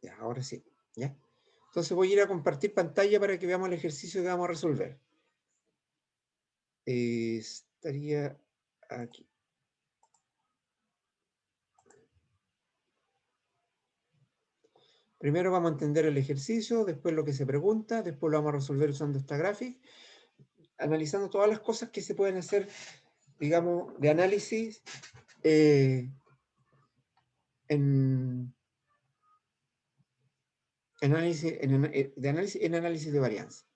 Ya, ahora sí. ¿Ya? Entonces voy a ir a compartir pantalla para que veamos el ejercicio que vamos a resolver. Estaría aquí. Primero vamos a entender el ejercicio, después lo que se pregunta, después lo vamos a resolver usando esta gráfica, analizando todas las cosas que se pueden hacer, digamos, de análisis en análisis de varianza.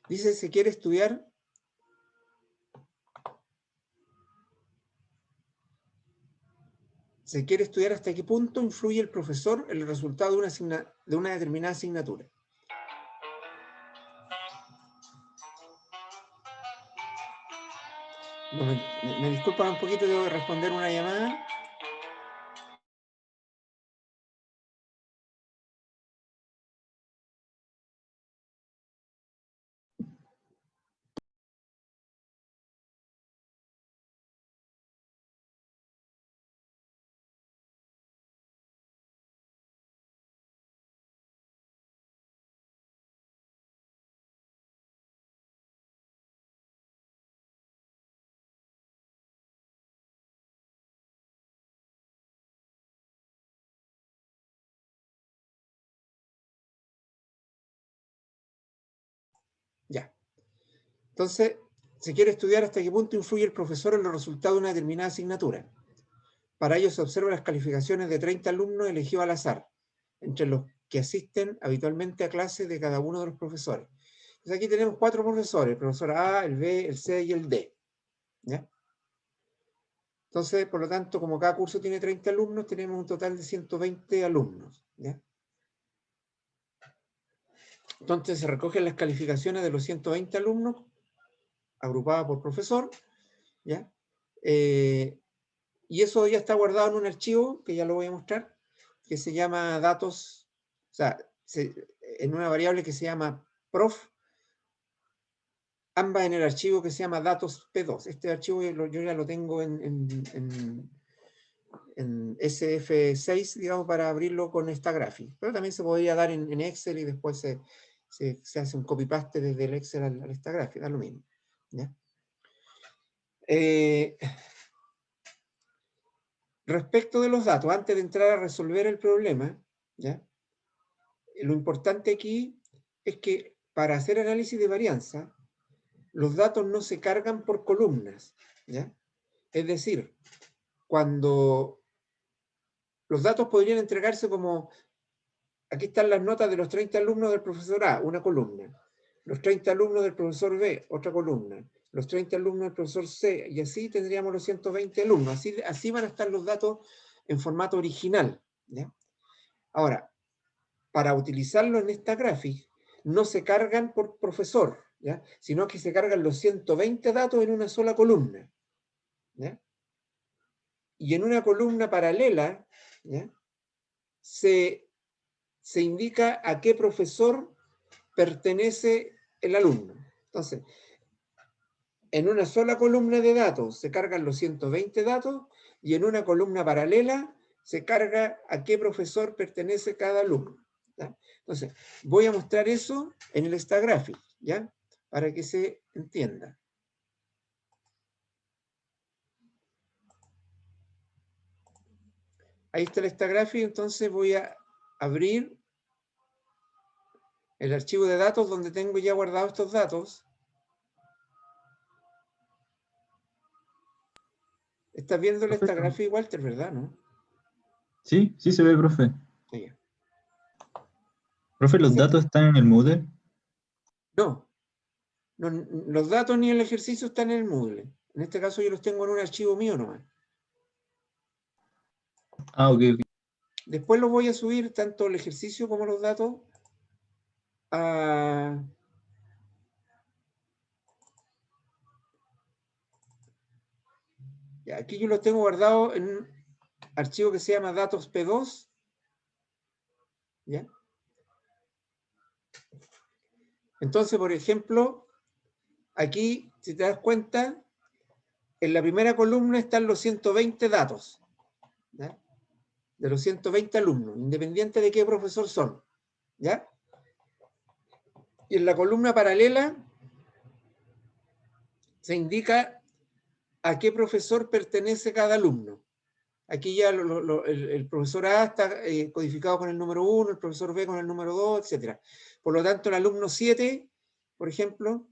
Dice, se quiere estudiar hasta qué punto influye el profesor en el resultado de una determinada asignatura. No, me disculpan un poquito, debo responder una llamada. Ya. Entonces, se quiere estudiar hasta qué punto influye el profesor en los resultados de una determinada asignatura. Para ello se observan las calificaciones de 30 alumnos elegidos al azar, entre los que asisten habitualmente a clases de cada uno de los profesores. Entonces aquí tenemos 4 profesores, el profesor A, el B, el C y el D. ¿Ya? Entonces, por lo tanto, como cada curso tiene 30 alumnos, tenemos un total de 120 alumnos. ¿Ya? Entonces se recogen las calificaciones de los 120 alumnos, agrupadas por profesor, ¿ya? Y eso ya está guardado en un archivo, que ya lo voy a mostrar, que se llama datos, o sea, en una variable que se llama prof, ambas en el archivo que se llama datos P2. Este archivo yo ya lo tengo en SF6, digamos, para abrirlo con esta gráfica. Pero también se podría dar en Excel y después se hace un copy-paste desde el Excel a esta gráfica, da lo mismo. ¿Ya? Respecto de los datos, antes de entrar a resolver el problema, ¿ya? Lo importante aquí es que para hacer análisis de varianza, los datos no se cargan por columnas, ¿ya? Es decir, cuando los datos podrían entregarse como, aquí están las notas de los 30 alumnos del profesor A, una columna, los 30 alumnos del profesor B, otra columna, los 30 alumnos del profesor C, y así tendríamos los 120 alumnos, así van a estar los datos en formato original, ¿ya? Ahora, para utilizarlo en esta gráfica, no se cargan por profesor, ¿ya? Sino que se cargan los 120 datos en una sola columna, ¿ya? Y en una columna paralela, ¿ya? se indica a qué profesor pertenece el alumno. Entonces, en una sola columna de datos se cargan los 120 datos y en una columna paralela se carga a qué profesor pertenece cada alumno. ¿Ya? Entonces, voy a mostrar eso en el Instagraphic, ¿ya? Para que se entienda. Ahí está el Instagraphic, entonces voy a abrir el archivo de datos donde tengo ya guardados estos datos. ¿Estás viendo el Perfecto. Instagraphic, Walter, verdad, no? Sí, sí se ve, profe. Sí. Profe, ¿los datos están en el Moodle? No, los datos ni el ejercicio están en el Moodle. En este caso yo los tengo en un archivo mío nomás. Ah, ok, ok. Después los voy a subir, tanto el ejercicio como los datos, a... Ya, aquí yo los tengo guardados en un archivo que se llama datos P2. ¿Ya? Entonces, por ejemplo, aquí, si te das cuenta, en la primera columna están los 120 datos. ¿Ya? de los 120 alumnos, independiente de qué profesor son, ¿ya? Y en la columna paralela se indica a qué profesor pertenece cada alumno. Aquí ya el profesor A está codificado con el número 1, el profesor B con el número 2, etc. Por lo tanto, el alumno 7, por ejemplo,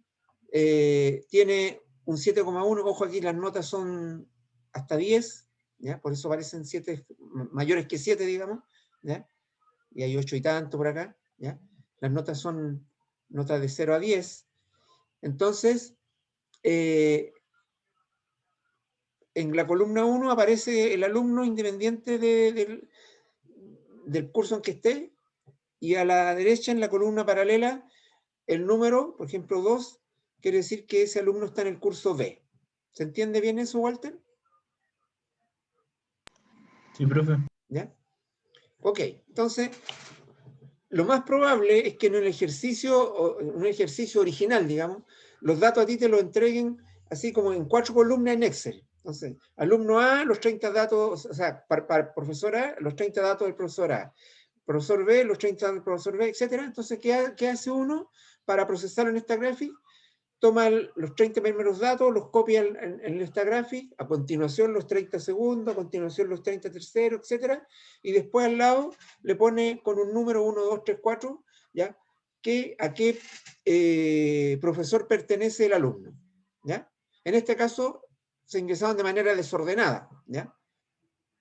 tiene un 7,1. Ojo, aquí las notas son hasta 10, ¿ya? Por eso aparecen 7 mayores que 7, digamos, ¿ya? Y hay 8 y tanto por acá, ¿ya? Las notas son notas de 0 a 10. Entonces, en la columna 1 aparece el alumno independiente del curso en que esté, y a la derecha, en la columna paralela, el número, por ejemplo, 2, quiere decir que ese alumno está en el curso B. ¿Se entiende bien eso, Walter? Sí, profe. ¿Ya? Ok, entonces, lo más probable es que en un ejercicio original, digamos, los datos a ti te los entreguen así como en 4 columnas en Excel. Entonces, alumno A, los 30 datos, o sea, para profesor A, los 30 datos del profesor A. Profesor B, los 30 datos del profesor B, etc. Entonces, ¿qué hace uno para procesarlo en esta gráfica? Toma los 30 primeros datos, los copia en esta gráfica, a continuación los 30 segundos, a continuación los 30 terceros, etc. Y después al lado le pone con un número 1, 2, 3, 4, ¿ya? A qué profesor pertenece el alumno, ¿ya? En este caso se ingresaron de manera desordenada, ¿ya?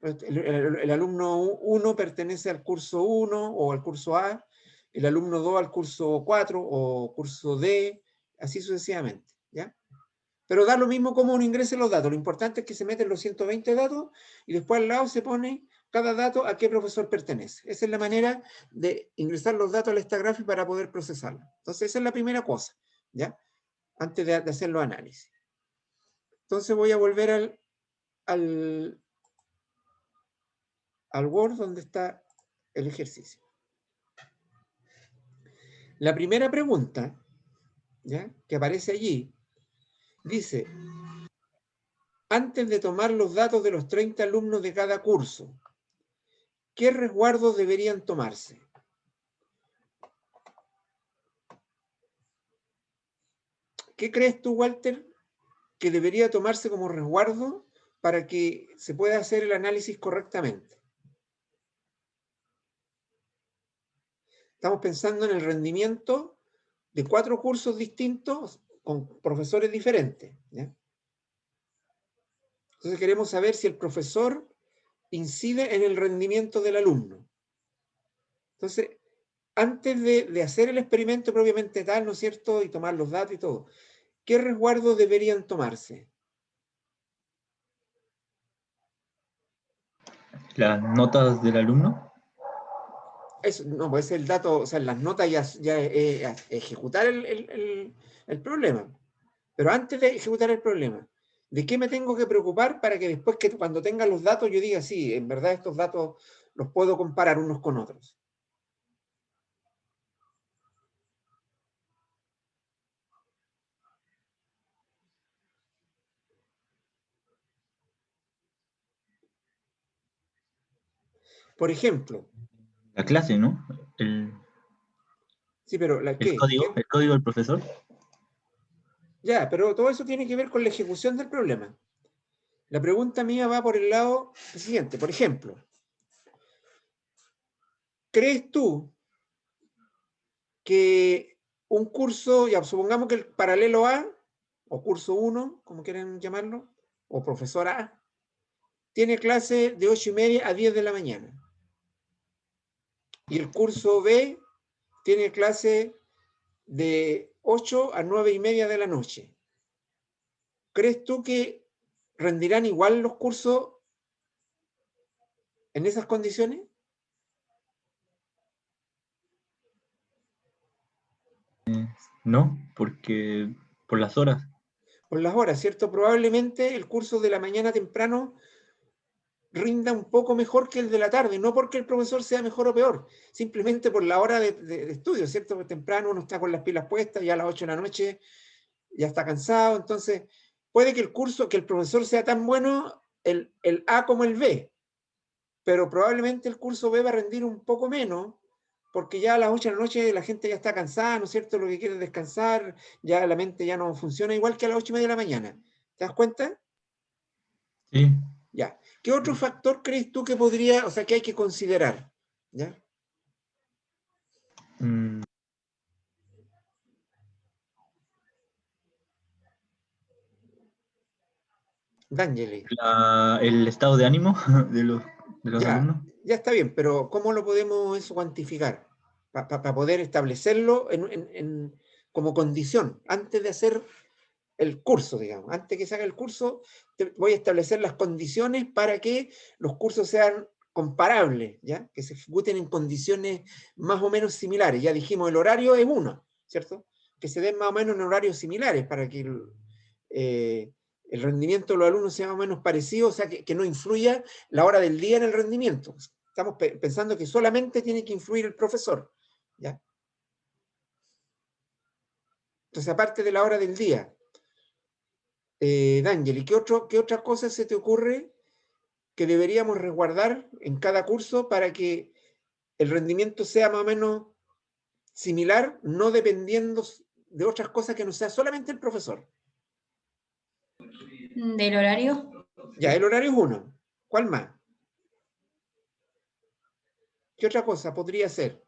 El alumno 1 pertenece al curso 1 o al curso A, el alumno 2 al curso 4 o curso D, así sucesivamente, ¿ya? Pero da lo mismo cómo uno ingrese los datos, lo importante es que se meten los 120 datos y después al lado se pone cada dato a qué profesor pertenece. Esa es la manera de ingresar los datos a esta gráfica para poder procesarlo. Entonces esa es la primera cosa, ¿ya? Antes de hacer los análisis. Entonces voy a volver al Word donde está el ejercicio. La primera pregunta, ¿ya?, que aparece allí, dice: antes de tomar los datos de los 30 alumnos de cada curso, ¿qué resguardos deberían tomarse? ¿Qué crees tú, Walter, que debería tomarse como resguardo para que se pueda hacer el análisis correctamente? Estamos pensando en el rendimiento de 4 cursos distintos con profesores diferentes, ¿ya? Entonces queremos saber si el profesor incide en el rendimiento del alumno. Entonces, antes de hacer el experimento propiamente tal, ¿no es cierto?, y tomar los datos y todo, ¿qué resguardos deberían tomarse? Las notas del alumno. Eso, no, pues el dato, o sea, las notas ya ejecutar el problema. Pero antes de ejecutar el problema, ¿de qué me tengo que preocupar para que después, que cuando tenga los datos, yo diga, sí, en verdad estos datos los puedo comparar unos con otros? Por ejemplo, La clase, ¿no? sí, pero El código, el código del profesor. Ya, pero todo eso tiene que ver con la ejecución del problema. La pregunta mía va por el lado siguiente. Por ejemplo, ¿crees tú que un curso, ya supongamos que el paralelo A, o curso 1, como quieren llamarlo, o profesor A, tiene clase de 8:30 a 10 de la mañana? Y el curso B tiene clase de 8 a 9:30 de la noche. ¿Crees tú que rendirán igual los cursos en esas condiciones? No, porque por las horas. Por las horas, ¿cierto? Probablemente el curso de la mañana temprano rinda un poco mejor que el de la tarde, no porque el profesor sea mejor o peor, simplemente por la hora de estudio, ¿cierto? Porque temprano uno está con las pilas puestas, ya a las 8 de la noche ya está cansado, entonces puede que el profesor sea tan bueno, el A como el B, pero probablemente el curso B va a rendir un poco menos, porque ya a las 8 de la noche la gente ya está cansada, ¿no es cierto? Lo que quiere es descansar, ya la mente ya no funciona igual que a las 8:30 de la mañana. ¿Te das cuenta? Sí. Ya. ¿Qué otro factor crees tú que podría, o sea, que hay que considerar? ¿Ya? Mm, D'Angeli. el estado de ánimo de los Ya, alumnos. ya está bien, pero ¿cómo lo podemos eso cuantificar? Para poder establecerlo como condición, antes de hacer el curso, digamos. Antes que se haga el curso, voy a establecer las condiciones para que los cursos sean comparables, ¿ya? Que se ejecuten en condiciones más o menos similares. Ya dijimos, el horario es uno, ¿cierto? Que se den más o menos en horarios similares para que el rendimiento de los alumnos sea más o menos parecido, o sea, que no influya la hora del día en el rendimiento. Estamos pensando que solamente tiene que influir el profesor, ¿ya? Entonces, aparte de la hora del día, D'Angeli, ¿qué otra cosa se te ocurre que deberíamos resguardar en cada curso para que el rendimiento sea más o menos similar, no dependiendo de otras cosas que no sea solamente el profesor? ¿Del horario? Ya, el horario es uno. ¿Cuál más? ¿Qué otra cosa podría ser?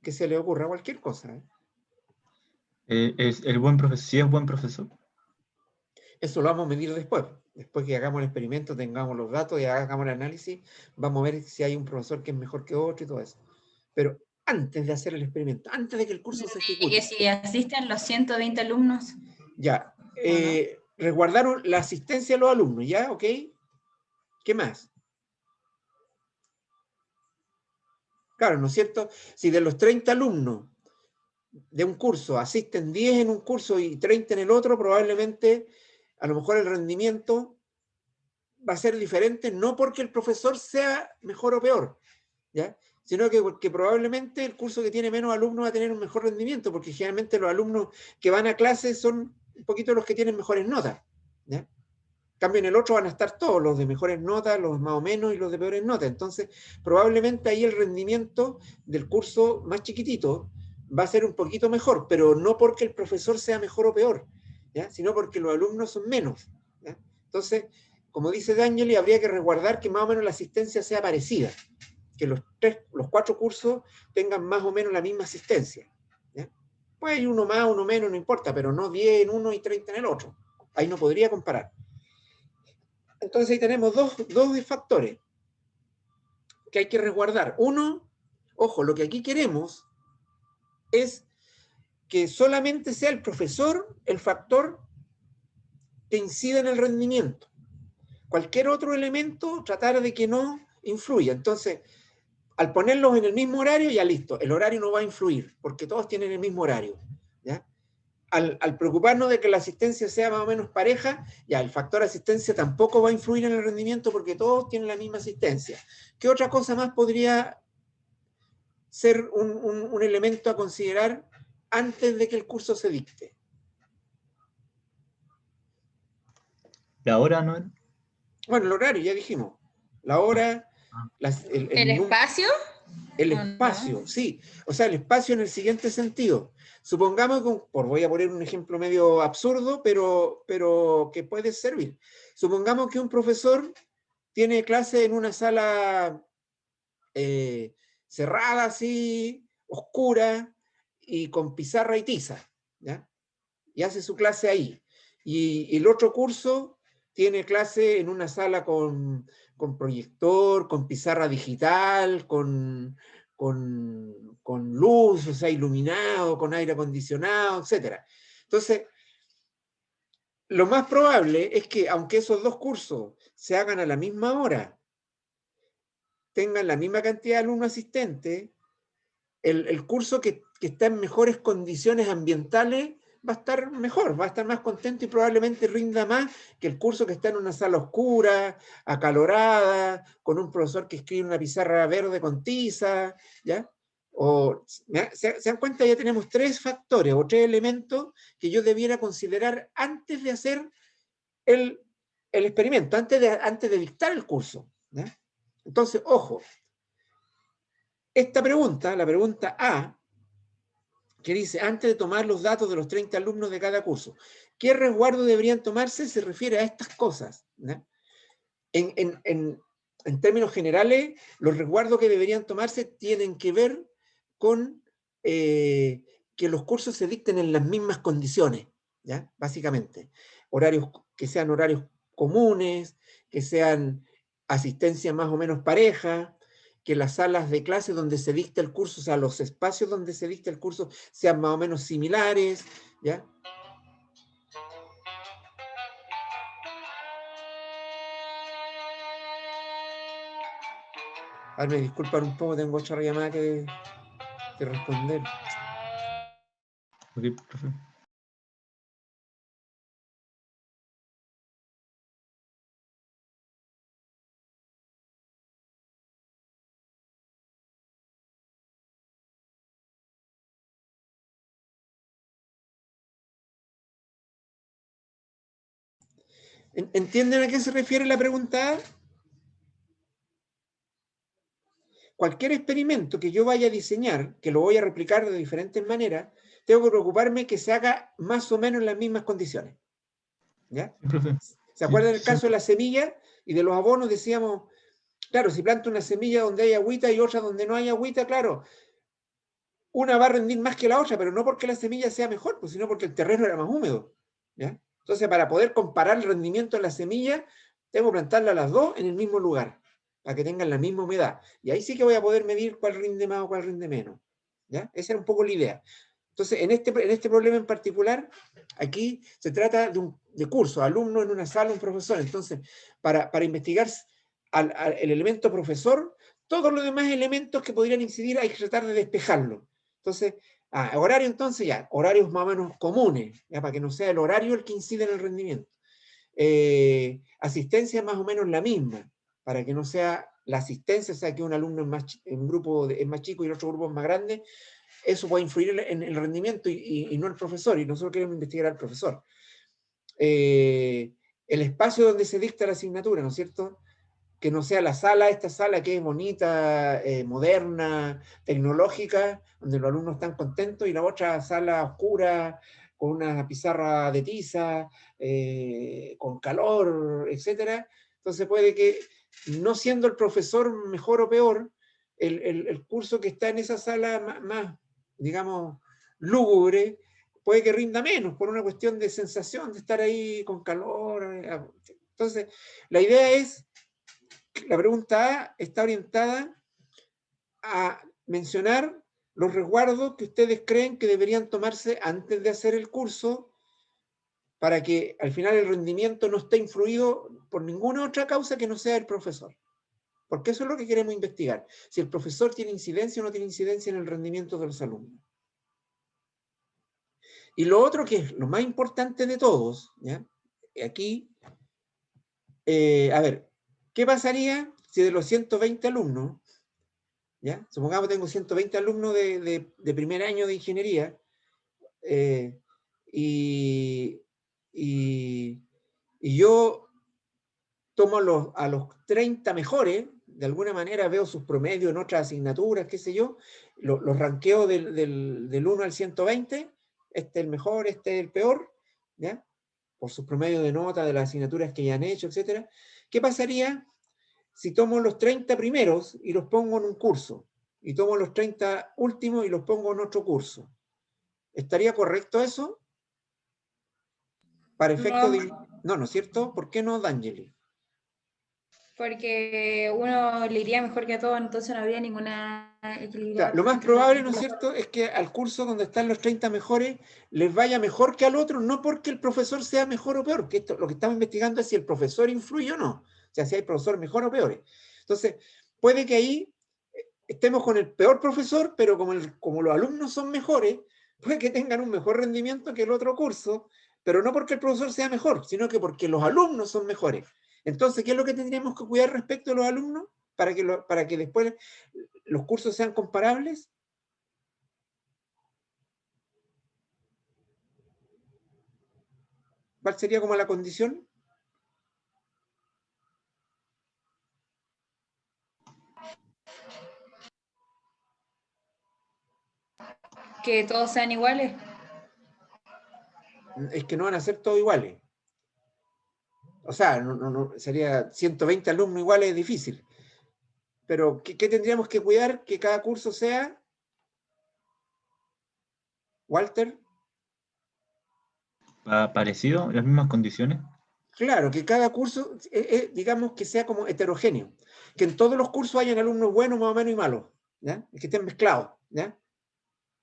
Que se le ocurra cualquier cosa, ¿eh? Es el buen profesor, si es buen profesor. Eso lo vamos a medir después. Después que hagamos el experimento, tengamos los datos y hagamos el análisis, vamos a ver si hay un profesor que es mejor que otro y todo eso. Pero antes de hacer el experimento, antes de que el curso se Y que ejecute, si asisten los 120 alumnos, ya, ¿o no? resguardaron la asistencia de los alumnos, ¿ya? ¿Ok? ¿Qué más? Claro, ¿no es cierto? Si de los 30 alumnos de un curso asisten 10 en un curso y 30 en el otro, probablemente a lo mejor el rendimiento va a ser diferente, no porque el profesor sea mejor o peor, ¿ya? Sino que probablemente el curso que tiene menos alumnos va a tener un mejor rendimiento, porque generalmente los alumnos que van a clases son un poquito los que tienen mejores notas, ¿ya? En cambio, en el otro van a estar todos, los de mejores notas, los más o menos y los de peores notas. Entonces, probablemente ahí el rendimiento del curso más chiquitito va a ser un poquito mejor, pero no porque el profesor sea mejor o peor, ¿ya? Sino porque los alumnos son menos, ¿ya? Entonces, como dice D'Angeli, habría que resguardar que más o menos la asistencia sea parecida, que los 4 cursos tengan más o menos la misma asistencia, ¿ya? Pues hay uno más, uno menos, no importa, pero no 10 en uno y 30 en el otro. Ahí no podría comparar. Entonces ahí tenemos dos factores que hay que resguardar. Uno, ojo, lo que aquí queremos es que solamente sea el profesor el factor que incida en el rendimiento. Cualquier otro elemento, tratar de que no influya. Entonces, al ponerlos en el mismo horario, ya listo, el horario no va a influir, porque todos tienen el mismo horario, ¿ya? Al preocuparnos de que la asistencia sea más o menos pareja, ya el factor asistencia tampoco va a influir en el rendimiento porque todos tienen la misma asistencia. ¿Qué otra cosa más podría ser un elemento a considerar antes de que el curso se dicte? La hora, ¿no? Bueno, el horario, ya dijimos. La hora, Ah, ¿el espacio? el ¿O espacio, no? sí. O sea, el espacio en el siguiente sentido. Supongamos que, voy a poner un ejemplo medio absurdo, pero que puede servir. Supongamos que un profesor tiene clase en una sala cerrada, así, oscura, y con pizarra y tiza, ¿ya? Y hace su clase ahí. Y el otro curso tiene clase en una sala con proyector, con pizarra digital, con luz, o sea, iluminado, con aire acondicionado, etc. Entonces, lo más probable es que, aunque esos dos cursos se hagan a la misma hora, tengan la misma cantidad de alumnos asistentes, el curso que está en mejores condiciones ambientales va a estar mejor, va a estar más contento y probablemente rinda más que el curso que está en una sala oscura, acalorada, con un profesor que escribe una pizarra verde con tiza, ¿ya? ¿Se dan cuenta? Ya tenemos 3 factores o 3 elementos que yo debiera considerar antes de hacer el experimento, antes de dictar el curso, ¿ya? Entonces, ojo, esta pregunta, la pregunta A, que dice, antes de tomar los datos de los 30 alumnos de cada curso, ¿qué resguardo deberían tomarse? Se refiere a estas cosas, ¿no? En términos generales, los resguardos que deberían tomarse tienen que ver con que los cursos se dicten en las mismas condiciones, ¿ya? Básicamente. Horarios, que sean horarios comunes, que sean asistencia más o menos pareja, que las salas de clase donde se dicta el curso, o sea, los espacios donde se dicta el curso sean más o menos similares, ¿ya? A ver, me disculpan un poco, tengo otra llamada que responder. Ok, profe. ¿Entienden a qué se refiere la pregunta A? Cualquier experimento que yo vaya a diseñar, que lo voy a replicar de diferentes maneras, tengo que preocuparme que se haga más o menos en las mismas condiciones. ¿Ya? Sí, profe. ¿Se Sí, acuerdan del sí. caso de la semilla y de los abonos? Decíamos, claro, si planto una semilla donde hay agüita y otra donde no hay agüita, claro, una va a rendir más que la otra, pero no porque la semilla sea mejor, pues, sino porque el terreno era más húmedo. ¿Ya? Entonces, para poder comparar el rendimiento de la semilla, tengo que plantarla a las dos en el mismo lugar, para que tengan la misma humedad. Y ahí sí que voy a poder medir cuál rinde más o cuál rinde menos. ¿Ya? Esa era un poco la idea. Entonces, en este problema en particular, aquí se trata de curso, alumno en una sala, un profesor. Entonces, para investigar el elemento profesor, todos los demás elementos que podrían incidir hay que tratar de despejarlo. Entonces, horario entonces ya, horarios más o menos comunes, ya, para que no sea el horario el que incide en el rendimiento. Asistencia más o menos la misma, para que no sea la asistencia, o sea, que un alumno en un grupo es más chico y el otro grupo es más grande, eso puede influir en el rendimiento y no el profesor, y nosotros queremos investigar al profesor. El espacio donde se dicta la asignatura, ¿no es cierto? Que no sea la sala, esta sala que es bonita, moderna, tecnológica, donde los alumnos están contentos, y la otra sala oscura, con una pizarra de tiza, con calor, etc. Entonces puede que, no siendo el profesor mejor o peor, el curso que está en esa sala más, digamos, lúgubre, puede que rinda menos por una cuestión de sensación de estar ahí con calor. Entonces, la idea es, la pregunta A está orientada a mencionar los resguardos que ustedes creen que deberían tomarse antes de hacer el curso para que al final el rendimiento no esté influido por ninguna otra causa que no sea el profesor. Porque eso es lo que queremos investigar. Si el profesor tiene incidencia o no tiene incidencia en el rendimiento de los alumnos. Y lo otro, que es lo más importante de todos, ¿ya? Aquí, a ver, ¿qué pasaría si de los 120 alumnos, ¿ya? Supongamos que tengo 120 alumnos de primer año de ingeniería, y, y, y yo tomo a los 30 mejores, de alguna manera veo sus promedios en otras asignaturas, qué sé yo, los ranqueo del 1 al 120, este es el mejor, este es el peor, ¿ya? Por sus promedios de nota de las asignaturas que ya han hecho, etc. ¿Qué pasaría si tomo los 30 primeros y los pongo en un curso? Y tomo los 30 últimos y los pongo en otro curso. ¿Estaría correcto eso? Para efecto de... No, ¿no es cierto? ¿Por qué no, D'Angeli? Porque uno le iría mejor que a todos, entonces no habría ninguna O sea, equilibriada. lo más probable, ¿no es cierto?, es que al curso donde están los 30 mejores les vaya mejor que al otro, no porque el profesor sea mejor o peor, que esto, lo que estamos investigando es si el profesor influye o no, o sea, si hay profesor mejor o peores. Entonces, puede que ahí estemos con el peor profesor, pero como los alumnos son mejores, puede que tengan un mejor rendimiento que el otro curso, pero no porque el profesor sea mejor, sino que porque los alumnos son mejores. Entonces, ¿qué es lo que tendríamos que cuidar respecto a los alumnos para que después los cursos sean comparables? ¿Cuál sería como la condición? Que todos sean iguales. Es que no van a ser todos iguales. O sea, sería 120 alumnos iguales, es difícil. Pero, ¿qué tendríamos que cuidar? Que cada curso sea, Walter, Parecido, las mismas condiciones. claro, que cada curso, digamos, que sea como heterogéneo. Que en todos los cursos hayan alumnos buenos, más o menos, y malos, ¿ya? Que estén mezclados, ¿ya?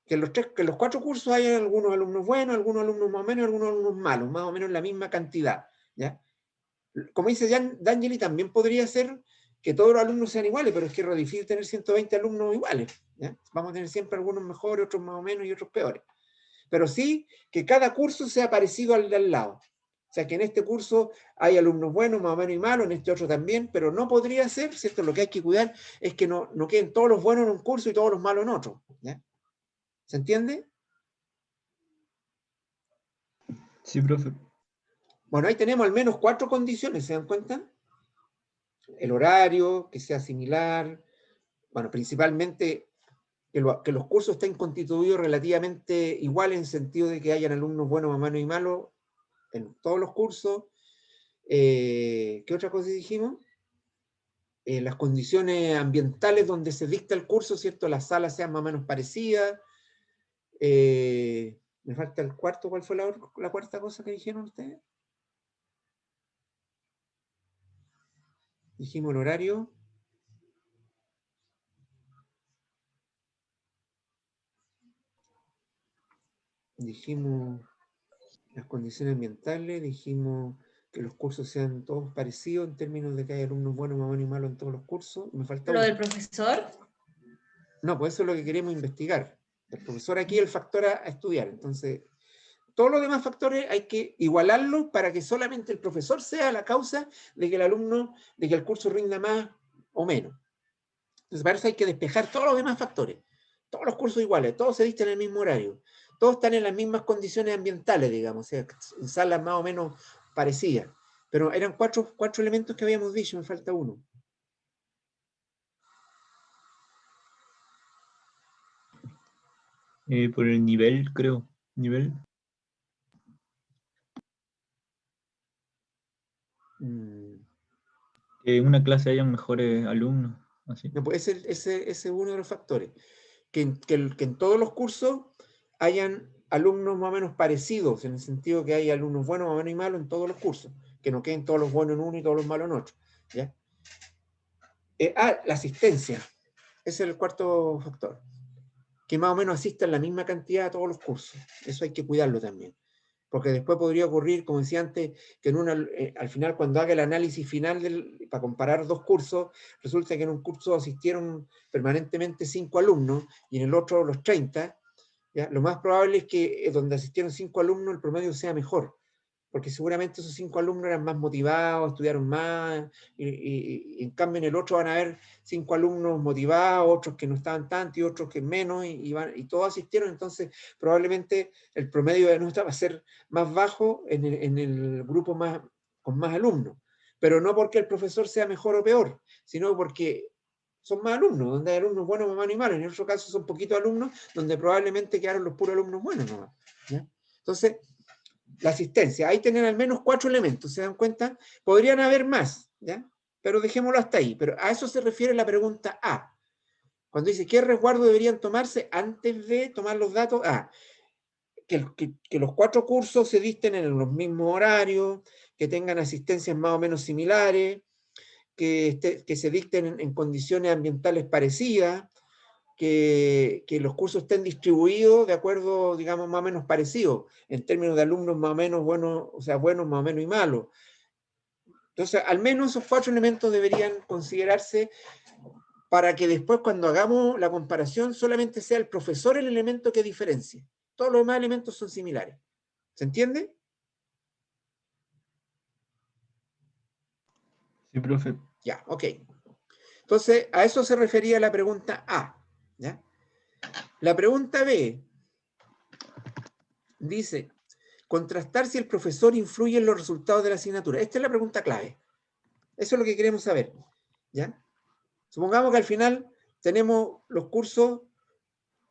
Que en los 4 cursos hayan algunos alumnos buenos, algunos alumnos más o menos, y algunos alumnos malos, más o menos la misma cantidad, ¿ya? Como dice D'Angeli, también podría ser que todos los alumnos sean iguales, pero es que es difícil tener 120 alumnos iguales, ¿ya? Vamos a tener siempre algunos mejores, otros más o menos y otros peores. Pero sí que cada curso sea parecido al de al lado. O sea, que en este curso hay alumnos buenos, más o menos y malos, en este otro también, pero no podría ser, ¿cierto? Lo que hay que cuidar es que no queden todos los buenos en un curso y todos los malos en otro, ¿ya? ¿Se entiende? Sí, profe. Bueno, ahí tenemos al menos 4 condiciones, ¿se dan cuenta? El horario, que sea similar, bueno, principalmente que los cursos estén constituidos relativamente iguales en el sentido de que hayan alumnos buenos, más o menos y malos en todos los cursos. ¿Qué otra cosa dijimos? Las condiciones ambientales donde se dicta el curso, ¿cierto? Las salas sean más o menos parecidas. Me falta el cuarto. ¿Cuál fue la cuarta cosa que dijeron ustedes? Dijimos el horario. Dijimos las condiciones ambientales. Dijimos que los cursos sean todos parecidos en términos de que hay alumnos buenos, más o menos y malos en todos los cursos. Me falta Lo uno. del profesor. No, pues eso es lo que queremos investigar. El profesor aquí es el factor a estudiar. Entonces, todos los demás factores hay que igualarlos para que solamente el profesor sea la causa de que el alumno, de que el curso rinda más o menos. Entonces, para eso hay que despejar todos los demás factores. Todos los cursos iguales, todos se dictan en el mismo horario, todos están en las mismas condiciones ambientales, digamos, o sea, en salas más o menos parecidas. Pero eran cuatro elementos que habíamos dicho, me falta uno. Por el nivel, creo. Nivel. Que en una clase hayan mejores alumnos. Así. No, pues ese es uno de los factores. Que en todos los cursos hayan alumnos más o menos parecidos, en el sentido que hay alumnos buenos, más o menos y malos en todos los cursos, que no queden todos los buenos en uno y todos los malos en otro, ¿ya? La asistencia, ese es el cuarto factor, que más o menos asistan la misma cantidad a todos los cursos, eso hay que cuidarlo también, porque después podría ocurrir, como decía antes, que al final cuando haga el análisis final para comparar 2 cursos, resulta que en un curso asistieron permanentemente 5 alumnos y en el otro los 30, ¿ya? Lo más probable es que donde asistieron 5 alumnos el promedio sea mejor, porque seguramente esos 5 alumnos eran más motivados, estudiaron más, y en cambio en el otro van a haber 5 alumnos motivados, otros que no estaban tanto y otros que menos, y todos asistieron, entonces probablemente el promedio de nota va a ser más bajo en el grupo con más alumnos, pero no porque el profesor sea mejor o peor, sino porque son más alumnos, donde hay alumnos buenos, más y malos, en otro caso son poquitos alumnos, donde probablemente quedaron los puros alumnos buenos nomás, ¿ya? Entonces, la asistencia, ahí tienen al menos 4 elementos, ¿se dan cuenta? Podrían haber más, ¿ya? Pero dejémoslo hasta ahí, pero a eso se refiere la pregunta A. Cuando dice, ¿qué resguardo deberían tomarse antes de tomar los datos? Que los 4 cursos se dicten en los mismos horarios, que tengan asistencias más o menos similares, que se dicten en condiciones ambientales parecidas, que los cursos estén distribuidos de acuerdo, digamos, más o menos parecidos, en términos de alumnos más o menos buenos, o sea, buenos más o menos y malos. Entonces, al menos esos 4 elementos deberían considerarse para que después cuando hagamos la comparación solamente sea el profesor el elemento que diferencie. Todos los demás elementos son similares. ¿Se entiende? Sí, profe. Ya, ok. Entonces, a eso se refería la pregunta A, ¿ya? La pregunta B dice, contrastar si el profesor influye en los resultados de la asignatura. Esta es la pregunta clave. Eso es lo que queremos saber, ¿ya? Supongamos que al final tenemos los cursos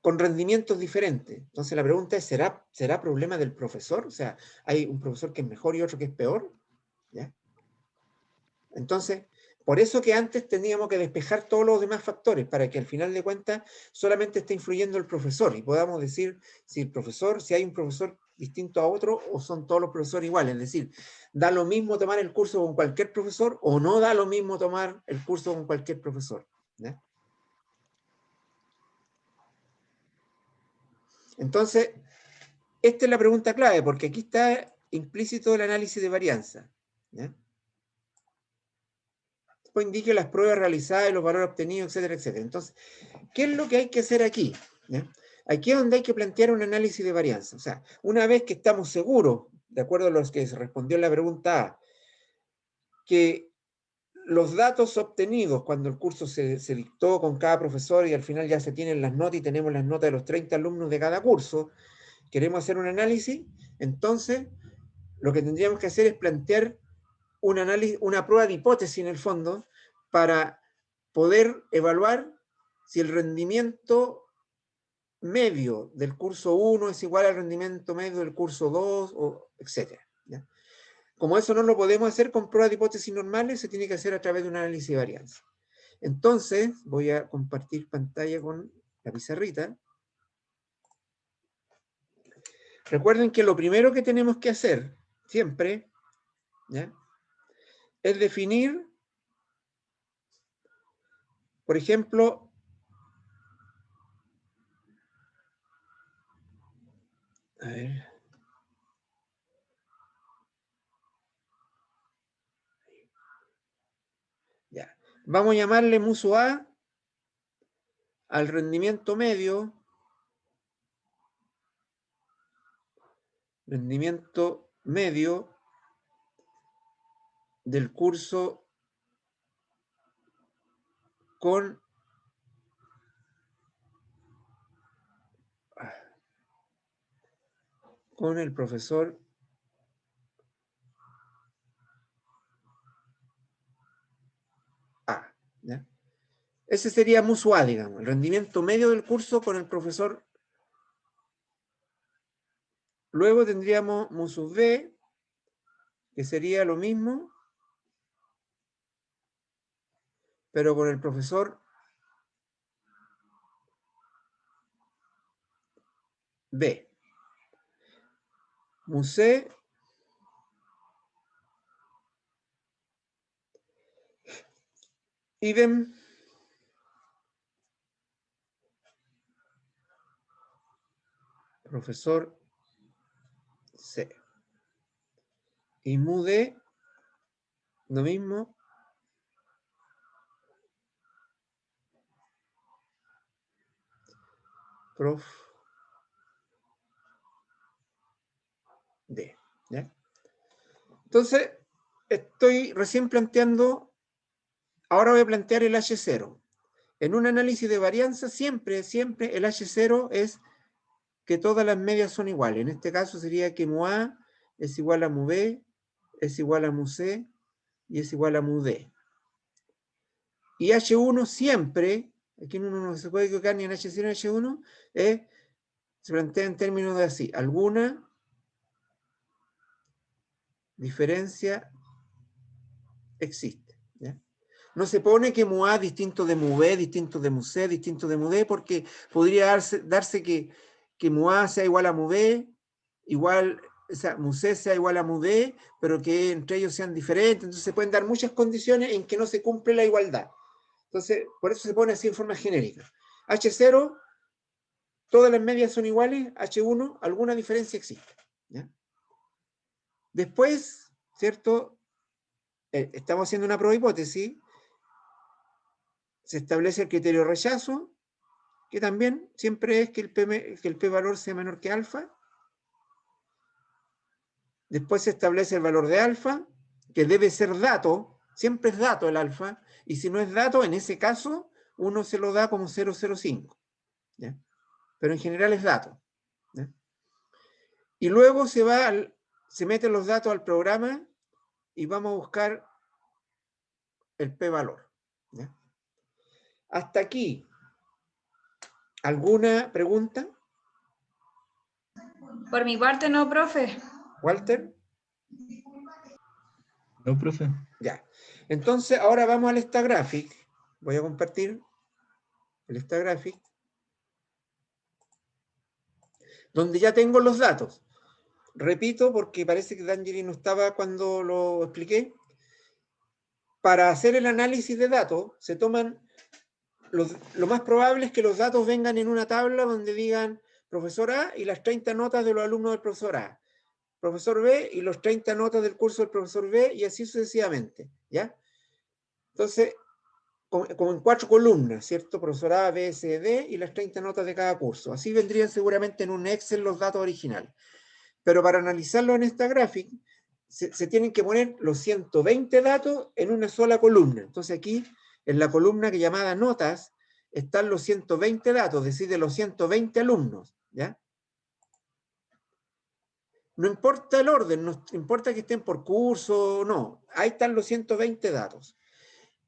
con rendimientos diferentes. Entonces la pregunta es, ¿será problema del profesor? O sea, ¿hay un profesor que es mejor y otro que es peor? ¿Ya? Entonces, por eso que antes teníamos que despejar todos los demás factores, para que al final de cuentas solamente esté influyendo el profesor y podamos decir si hay un profesor distinto a otro o son todos los profesores iguales. Es decir, da lo mismo tomar el curso con cualquier profesor o no da lo mismo tomar el curso con cualquier profesor. ¿Ya? Entonces, esta es la pregunta clave, porque aquí está implícito el análisis de varianza. ¿Ya? Después indique las pruebas realizadas y los valores obtenidos, etcétera, etcétera. Entonces, ¿qué es lo que hay que hacer aquí? ¿Ya? Aquí es donde hay que plantear un análisis de varianza. O sea, una vez que estamos seguros, de acuerdo a los que se respondió en la pregunta A, que los datos obtenidos cuando el curso se dictó con cada profesor y al final ya se tienen las notas y tenemos las notas de los 30 alumnos de cada curso, queremos hacer un análisis, entonces lo que tendríamos que hacer es plantear un análisis, una prueba de hipótesis en el fondo para poder evaluar si el rendimiento medio del curso 1 es igual al rendimiento medio del curso 2, o etc. ¿Ya? Como eso no lo podemos hacer con pruebas de hipótesis normales, se tiene que hacer a través de un análisis de varianza. Entonces, voy a compartir pantalla con la pizarrita. Recuerden que lo primero que tenemos que hacer, siempre, ¿ya?, es definir, por ejemplo, a ver, ya, vamos a llamarle muso A al rendimiento medio del curso con el profesor A. ¿Ya? Ese sería muso A, digamos, el rendimiento medio del curso con el profesor. Luego tendríamos muso B, que sería lo mismo, pero con el profesor B. Mus C, idem, profesor C. Y mu D, lo mismo, prof D. ¿Ya? Entonces, estoy recién planteando, ahora voy a plantear el H0. En un análisis de varianza, siempre el H0 es que todas las medias son iguales. En este caso sería que mu A es igual a mu B, es igual a mu C y es igual a mu D. Y H1 siempre, aquí uno no se puede equivocar ni en H0 ni en H1, se plantea en términos de así, alguna diferencia existe. ¿Ya? No se pone que mu A distinto de mu B, distinto de mu C, distinto de mu D, porque podría darse que mu A sea igual a mu B, o sea, mu C sea igual a mu D, pero que entre ellos sean diferentes. Entonces se pueden dar muchas condiciones en que no se cumple la igualdad. Entonces, por eso se pone así en forma genérica. H0, todas las medias son iguales. H1, alguna diferencia existe. ¿Ya? Después, ¿cierto? Estamos haciendo una prueba hipótesis. Se establece el criterio de rechazo, que también siempre es que el P valor sea menor que alfa. Después se establece el valor de alfa, que debe ser dato, siempre es dato el alfa, y si no es dato, en ese caso, uno se lo da como 0,05. ¿Ya? Pero en general es dato. ¿Ya? Y luego se meten los datos al programa y vamos a buscar el P valor. ¿Ya? Hasta aquí ¿Alguna pregunta? Por mi parte no, profe. ¿Walter? No, profe. Ya. Entonces, ahora vamos al Stagraphic. Voy a compartir el Stagraphic, donde ya tengo los datos. Repito, porque parece que D'Angeli no estaba cuando lo expliqué. Para hacer el análisis de datos, se toman, lo más probable es que los datos vengan en una tabla donde digan profesor A y las 30 notas de los alumnos del profesor A, profesor B y los 30 notas del curso del profesor B, y así sucesivamente, ¿ya? Entonces, como en 4 columnas, ¿cierto? Profesor A, B, C, D y las 30 notas de cada curso. Así vendrían seguramente en un Excel los datos originales. Pero para analizarlo en esta gráfica, se tienen que poner los 120 datos en una sola columna. Entonces aquí, en la columna que llamada notas, están los 120 datos, es decir, de los 120 alumnos, ¿ya? No importa el orden, no importa que estén por curso, no. Ahí están los 120 datos.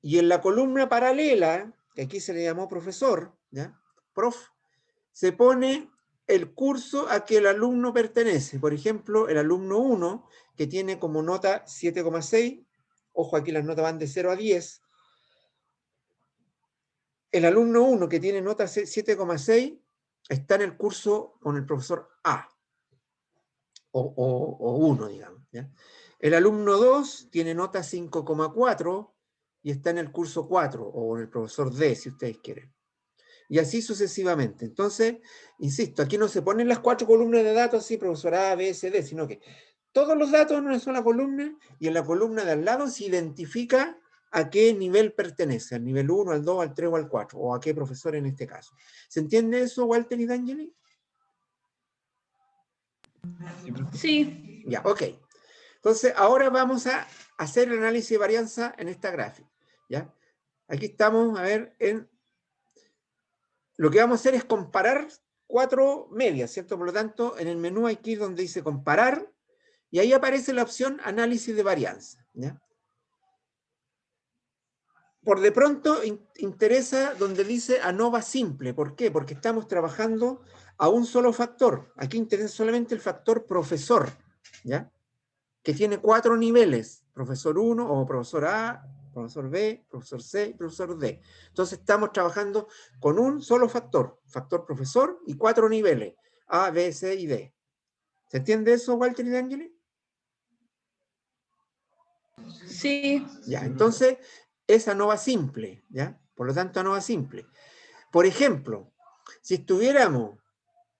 Y en la columna paralela, que aquí se le llamó profesor, ¿ya? Prof, se pone el curso a que el alumno pertenece. Por ejemplo, el alumno 1, que tiene como nota 7,6, ojo, aquí las notas van de 0 a 10. El alumno 1, que tiene nota 7,6, está en el curso con el profesor A, o 1, digamos, ¿ya? El alumno 2 tiene nota 5,4 y está en el curso 4, o en el profesor D, si ustedes quieren. Y así sucesivamente. Entonces, insisto, aquí no se ponen las 4 columnas de datos así, profesor A, B, C, D, sino que todos los datos en una sola columna, y en la columna de al lado se identifica a qué nivel pertenece, al nivel 1, al 2, al 3 o al 4, o a qué profesor en este caso. ¿Se entiende eso, Walter y D'Angeli? Sí, profe. Sí. Ya, ok. Entonces, ahora vamos a hacer el análisis de varianza en esta gráfica, ¿ya? Aquí estamos, a ver, lo que vamos a hacer es comparar 4 medias, ¿cierto? Por lo tanto, en el menú hay que ir donde dice comparar, y ahí aparece la opción análisis de varianza, ¿ya? Por de pronto interesa donde dice ANOVA simple. ¿Por qué? Porque estamos trabajando a un solo factor. Aquí interesa solamente el factor profesor, ¿ya? Que tiene 4 niveles, profesor 1 o profesor A, profesor B, profesor C y profesor D. Entonces estamos trabajando con un solo factor, factor profesor y 4 niveles, A, B, C y D. ¿Se entiende eso, Walter y D'Angeli? Sí. Ya, entonces es ANOVA simple, ¿ya? Por lo tanto, ANOVA simple. Por ejemplo, si estuviéramos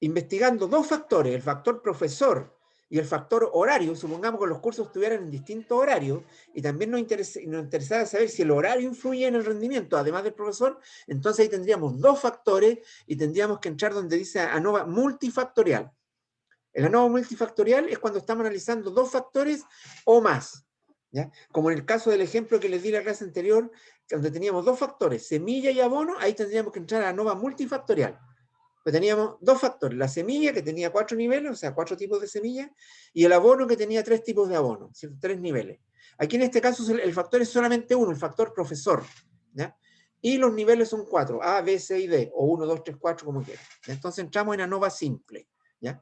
investigando 2 factores, el factor profesor y el factor horario, supongamos que los cursos estuvieran en distintos horarios, y también nos interesaba saber si el horario influye en el rendimiento, además del profesor, entonces ahí tendríamos 2 factores y tendríamos que entrar donde dice ANOVA multifactorial. El ANOVA multifactorial es cuando estamos analizando 2 factores o más, ¿ya? Como en el caso del ejemplo que les di en la clase anterior, donde teníamos 2 factores, semilla y abono, ahí tendríamos que entrar a ANOVA multifactorial. Pues teníamos 2 factores, la semilla que tenía 4 niveles, o sea, 4 tipos de semillas, y el abono que tenía 3 tipos de abono, 3 niveles. Aquí en este caso el factor es solamente uno, el factor profesor, ¿ya? Y los niveles son 4, A, B, C y D, o 1, 2, 3, 4, como quieran. Entonces entramos en ANOVA simple, ¿ya?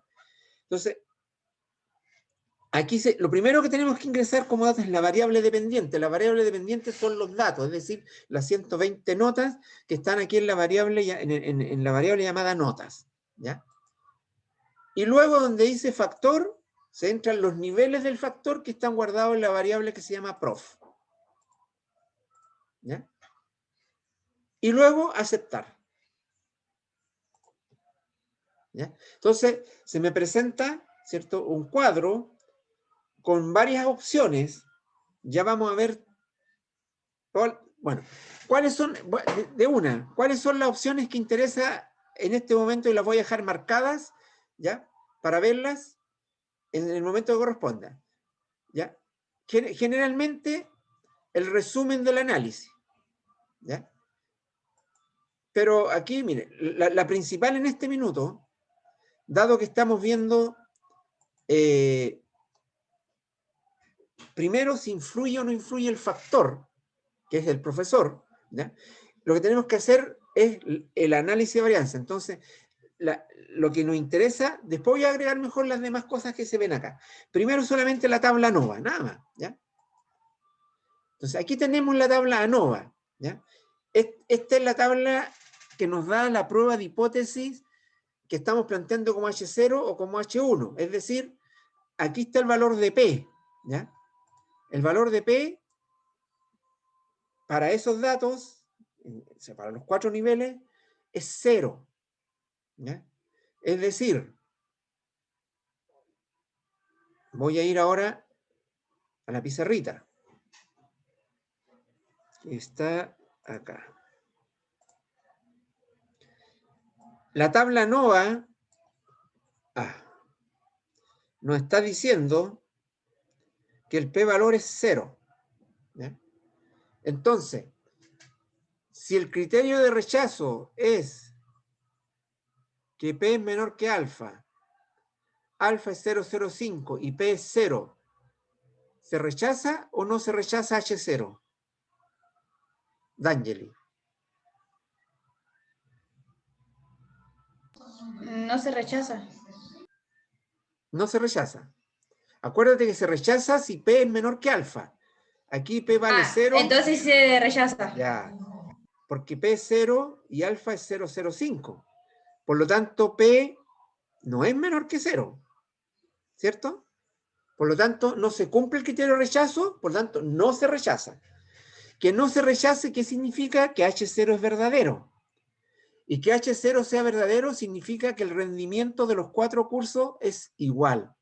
Entonces, aquí lo primero que tenemos que ingresar como datos es la variable dependiente. La variable dependiente son los datos, es decir, las 120 notas que están aquí en la variable, en la variable llamada notas, ¿ya? Y luego donde dice factor, se entran los niveles del factor que están guardados en la variable que se llama prof, ¿ya? Y luego aceptar, ¿ya? Entonces, se me presenta, ¿cierto?, un cuadro con varias opciones. Ya vamos a ver, bueno, ¿cuáles son, cuáles son las opciones que interesa en este momento? Y las voy a dejar marcadas, ¿ya? Para verlas en el momento que corresponda, ¿ya? Generalmente, el resumen del análisis, ¿ya? Pero aquí, mire, la principal en este minuto, dado que estamos viendo primero si influye o no influye el factor, que es el profesor, ¿ya? Lo que tenemos que hacer es el análisis de varianza. Entonces, lo que nos interesa, después voy a agregar mejor las demás cosas que se ven acá. Primero solamente la tabla ANOVA, nada más, ¿ya? Entonces, aquí tenemos la tabla ANOVA, ¿ya? Esta es la tabla que nos da la prueba de hipótesis que estamos planteando como H0 o como H1. Es decir, aquí está el valor de P, ¿ya? El valor de P para esos datos, o sea, para los 4 niveles, es 0, ¿ya? Es decir, voy a ir ahora a la pizarrita, que está acá. La tabla ANOVA nos está diciendo que el p-valor es 0, ¿ya? Entonces, si el criterio de rechazo es que p es menor que alfa, alfa es 0,05 y p es 0, ¿se rechaza o no se rechaza H0? D'Angeli. No se rechaza. No se rechaza. Acuérdate que se rechaza si p es menor que alfa. Aquí p vale 0. Entonces se rechaza. Ya. Porque p es 0 y alfa es 0,05. Por lo tanto, p no es menor que 0. ¿Cierto? Por lo tanto, no se cumple el criterio de rechazo, por lo tanto, no se rechaza. Que no se rechace, ¿qué significa? Que H0 es verdadero. Y que H0 sea verdadero significa que el rendimiento de los 4 cursos es igual,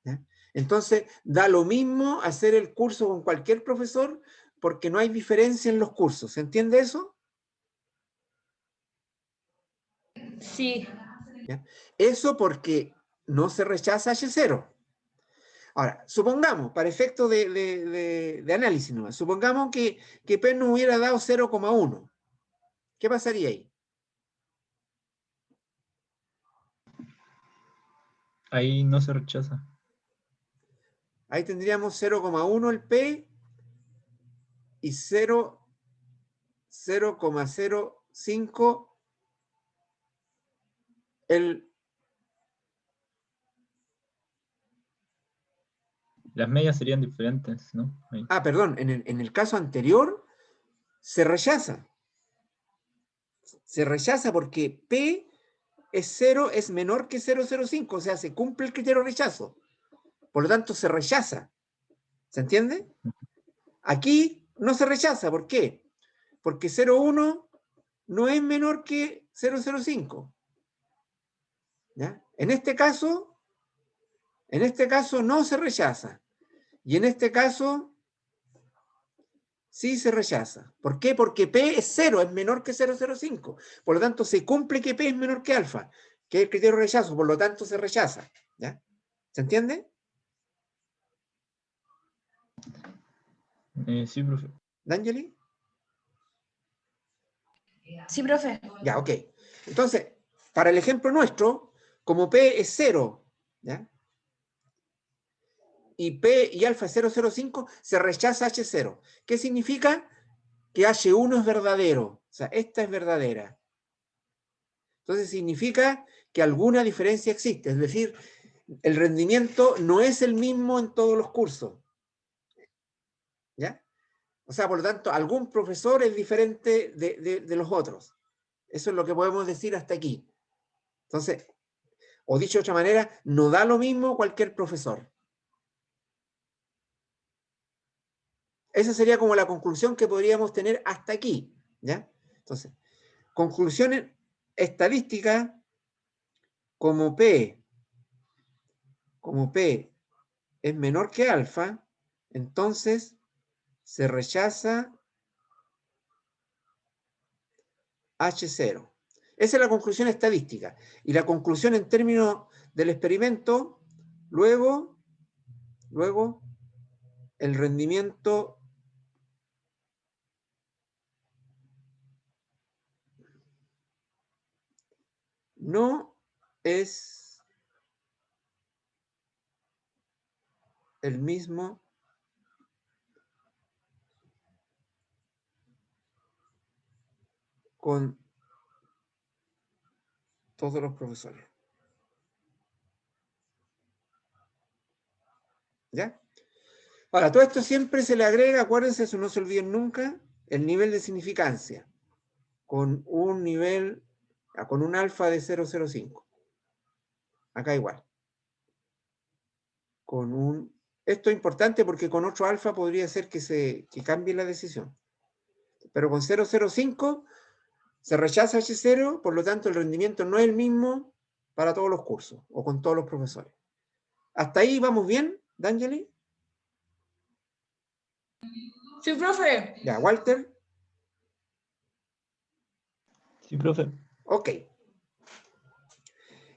¿ya? Entonces, da lo mismo hacer el curso con cualquier profesor porque no hay diferencia en los cursos. ¿Se entiende eso? Sí. ¿Ya? Eso porque no se rechaza H0. Ahora, supongamos, para efecto de análisis nomás, supongamos que P nos hubiera dado 0,1. ¿Qué pasaría ahí? Ahí no se rechaza. Ahí tendríamos 0,1 el P y 0,05 el... Las medias serían diferentes, ¿no? Ahí. perdón, en el caso anterior se rechaza. Se rechaza porque P es 0, es menor que 0,05, o sea, se cumple el criterio de rechazo. Por lo tanto, se rechaza. ¿Se entiende? Aquí no se rechaza. ¿Por qué? Porque 0,1 no es menor que 0,05. ¿Ya? En este caso no se rechaza. Y en este caso sí se rechaza. ¿Por qué? Porque P es 0, es menor que 0,05. Por lo tanto, se cumple que P es menor que alfa, que es el criterio de rechazo. Por lo tanto, se rechaza. ¿Ya? ¿Se entiende? Sí, profe. ¿D'Angeli? Sí, profe. Ya, ok. Entonces, para el ejemplo nuestro, como P es 0, ¿ya? Y P y alfa es 0,05, se rechaza H0. ¿Qué significa? Que H1 es verdadero. O sea, esta es verdadera. Entonces significa que alguna diferencia existe. Es decir, el rendimiento no es el mismo en todos los cursos. ¿Ya? O sea, por lo tanto, algún profesor es diferente de los otros. Eso es lo que podemos decir hasta aquí. Entonces, o dicho de otra manera, no da lo mismo cualquier profesor. Esa sería como la conclusión que podríamos tener hasta aquí. ¿Ya? Entonces, conclusiones estadísticas como P es menor que alfa, entonces se rechaza H0. Esa es la conclusión estadística. Y la conclusión en términos del experimento, luego el rendimiento no es el mismo con todos los profesores. ¿Ya? Ahora, todo esto siempre se le agrega, acuérdense, eso no se olviden nunca, el nivel de significancia, con un nivel, con un alfa de 0,05. Acá igual. Esto es importante porque con otro alfa podría ser que cambie la decisión. Pero con 0,05 se rechaza H0, por lo tanto el rendimiento no es el mismo para todos los cursos o con todos los profesores. ¿Hasta ahí vamos bien, D'Angeli? Sí, profe. Ya, Walter. Sí, profe. Ok.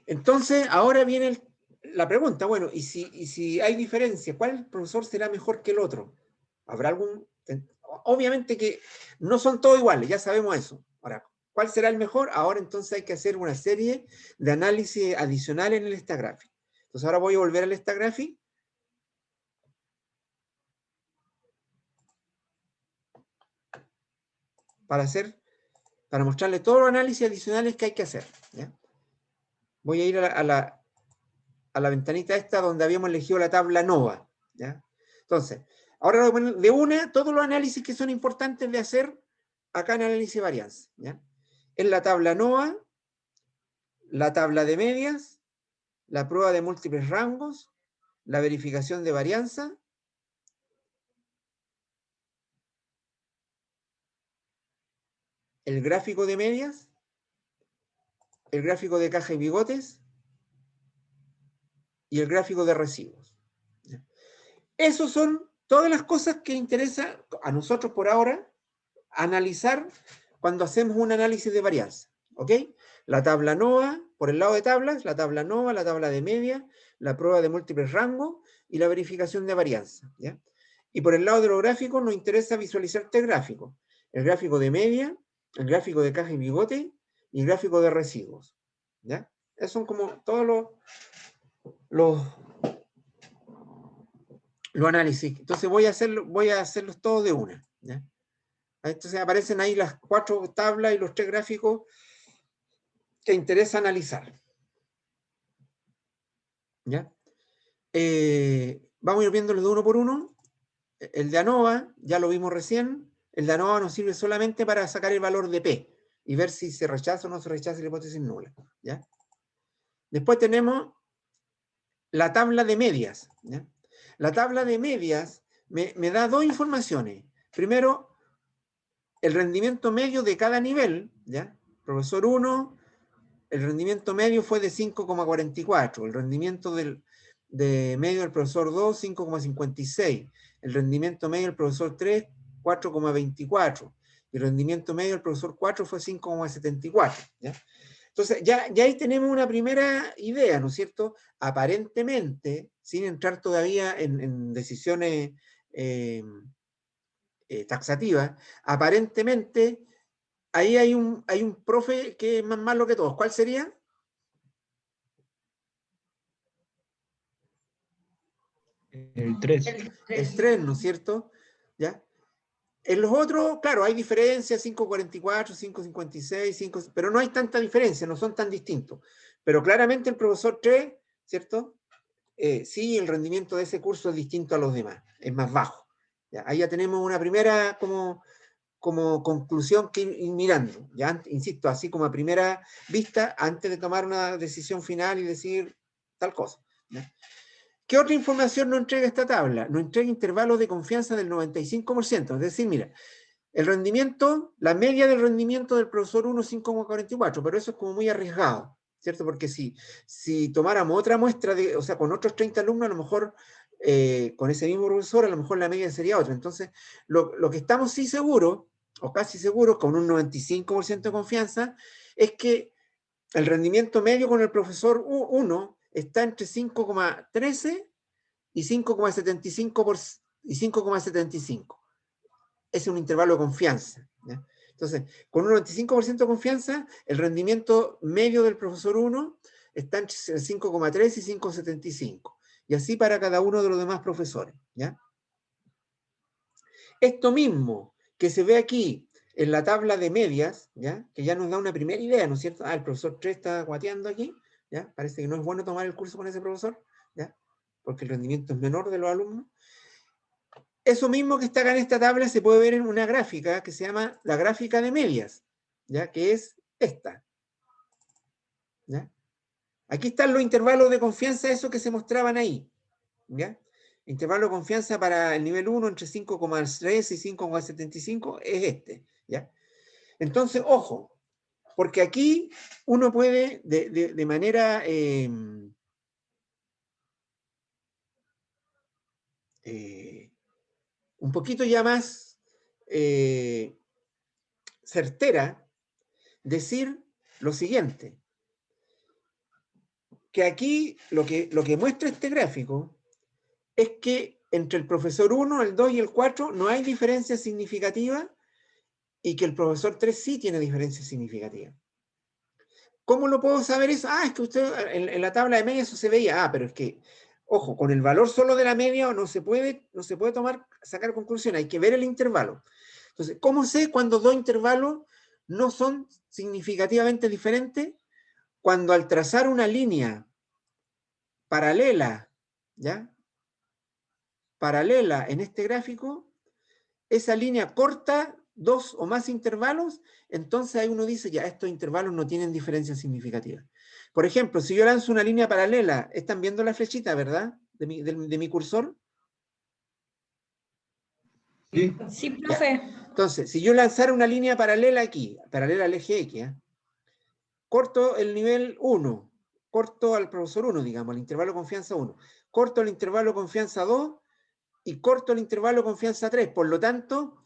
Entonces, ahora viene la pregunta, bueno, ¿y si hay diferencia? ¿Cuál profesor será mejor que el otro? ¿Habrá algún...? Obviamente que no son todos iguales, ya sabemos eso. Ahora, ¿cuál será el mejor? Ahora entonces hay que hacer una serie de análisis adicionales en el Stagraphic. Entonces ahora voy a volver al Stagraphic. Para mostrarle todos los análisis adicionales que hay que hacer. ¿Ya? Voy a ir a la ventanita esta donde habíamos elegido la tabla NOVA. ¿Ya? Entonces, ahora voy a poner de una todos los análisis que son importantes de hacer acá en análisis de varianza. ¿Ya? En la tabla NOVA, la tabla de medias, la prueba de múltiples rangos, la verificación de varianza, el gráfico de medias, el gráfico de caja y bigotes y el gráfico de residuos. Esas son todas las cosas que interesa a nosotros por ahora analizar cuando hacemos un análisis de varianza. ¿Ok? La tabla NOVA, por el lado de tablas, la tabla NOVA, la tabla de media, la prueba de múltiples rangos y la verificación de varianza. ¿Ya? Y por el lado de los gráficos nos interesa visualizar tres gráficos. El gráfico de media, el gráfico de caja y bigote y el gráfico de residuos. ¿Ya? Esos son como todos los análisis. Entonces voy a hacerlos todos de una. ¿Ya? Entonces aparecen ahí las 4 tablas y los 3 gráficos que interesa analizar. ¿Ya? Vamos a ir viéndolos de uno por uno. El de ANOVA, ya lo vimos recién. El de ANOVA nos sirve solamente para sacar el valor de P y ver si se rechaza o no se rechaza la hipótesis nula. ¿Ya? Después tenemos la tabla de medias. ¿Ya? La tabla de medias me da dos informaciones. Primero, el rendimiento medio de cada nivel. ¿Ya? Profesor 1, el rendimiento medio fue de 5,44. El rendimiento de medio del profesor 2, 5,56. El rendimiento medio del profesor 3, 4,24. Y el rendimiento medio del profesor 4 fue 5,74. ¿Ya? Entonces, ya ahí tenemos una primera idea, ¿no es cierto? Aparentemente, sin entrar todavía en decisiones taxativas, aparentemente ahí hay un profe que es más malo que todos. ¿Cuál sería? El 3. El 3, ¿no es cierto? ¿Ya? En los otros, claro, hay diferencias, 5,44, 5,56, 5, pero no hay tanta diferencia, no son tan distintos. Pero claramente el profesor 3, ¿cierto? Sí, el rendimiento de ese curso es distinto a los demás, es más bajo. ¿Ya? Ahí ya tenemos una primera como conclusión que ir mirando. ¿Ya? Insisto, así como a primera vista, antes de tomar una decisión final y decir tal cosa. ¿Ya? ¿Qué otra información nos entrega esta tabla? Nos entrega intervalos de confianza del 95%. Es decir, mira, el rendimiento, la media del rendimiento del profesor 1 es 5,44, pero eso es como muy arriesgado, ¿cierto? Porque si tomáramos otra muestra, o sea, con otros 30 alumnos, a lo mejor, con ese mismo profesor, a lo mejor la media sería otra. Entonces, lo que estamos sí seguros, o casi seguros, con un 95% de confianza, es que el rendimiento medio con el profesor 1 está entre 5,13 y 5,75. Es un intervalo de confianza. ¿Ya? Entonces, con un 95% de confianza, el rendimiento medio del profesor 1 está entre 5,3 y 5,75. Y así para cada uno de los demás profesores. ¿Ya? Esto mismo que se ve aquí en la tabla de medias, ¿ya? Que ya nos da una primera idea, ¿no es cierto? Ah, el profesor 3 está guateando aquí, ¿ya? Parece que no es bueno tomar el curso con ese profesor, ¿ya? Porque el rendimiento es menor de los alumnos. Eso mismo que está acá en esta tabla se puede ver en una gráfica que se llama la gráfica de medias, ¿ya? Que es esta, ¿ya? Aquí están los intervalos de confianza, esos que se mostraban ahí, ¿ya? Intervalo de confianza para el nivel 1 entre 5,3 y 5,75 es este, ¿ya? Entonces, ojo, porque aquí uno puede de manera un poquito ya más certera decir lo siguiente, que aquí lo que muestra este gráfico es que entre el profesor 1, el 2 y el 4 no hay diferencia significativa y que el profesor 3 sí tiene diferencia significativa. ¿Cómo lo puedo saber eso? Ah, es que usted en la tabla de media eso se veía. Ah, pero es que, ojo, con el valor solo de la media no se puede sacar conclusión, hay que ver el intervalo. Entonces, ¿cómo sé cuando dos intervalos no son significativamente diferentes? Cuando al trazar una línea paralela, ¿ya? Paralela en este gráfico, esa línea corta dos o más intervalos, entonces ahí uno dice, ya, estos intervalos no tienen diferencia significativa. Por ejemplo, si yo lanzo una línea paralela, están viendo la flechita, ¿verdad? De mi cursor. Sí, Sí, Ya. profe. Entonces, si yo lanzara una línea paralela aquí, paralela al eje X, ¿eh? Corto el nivel 1, corto al profesor 1, digamos, al intervalo de confianza 1, corto el intervalo de confianza 2 y corto el intervalo de confianza 3. Por lo tanto,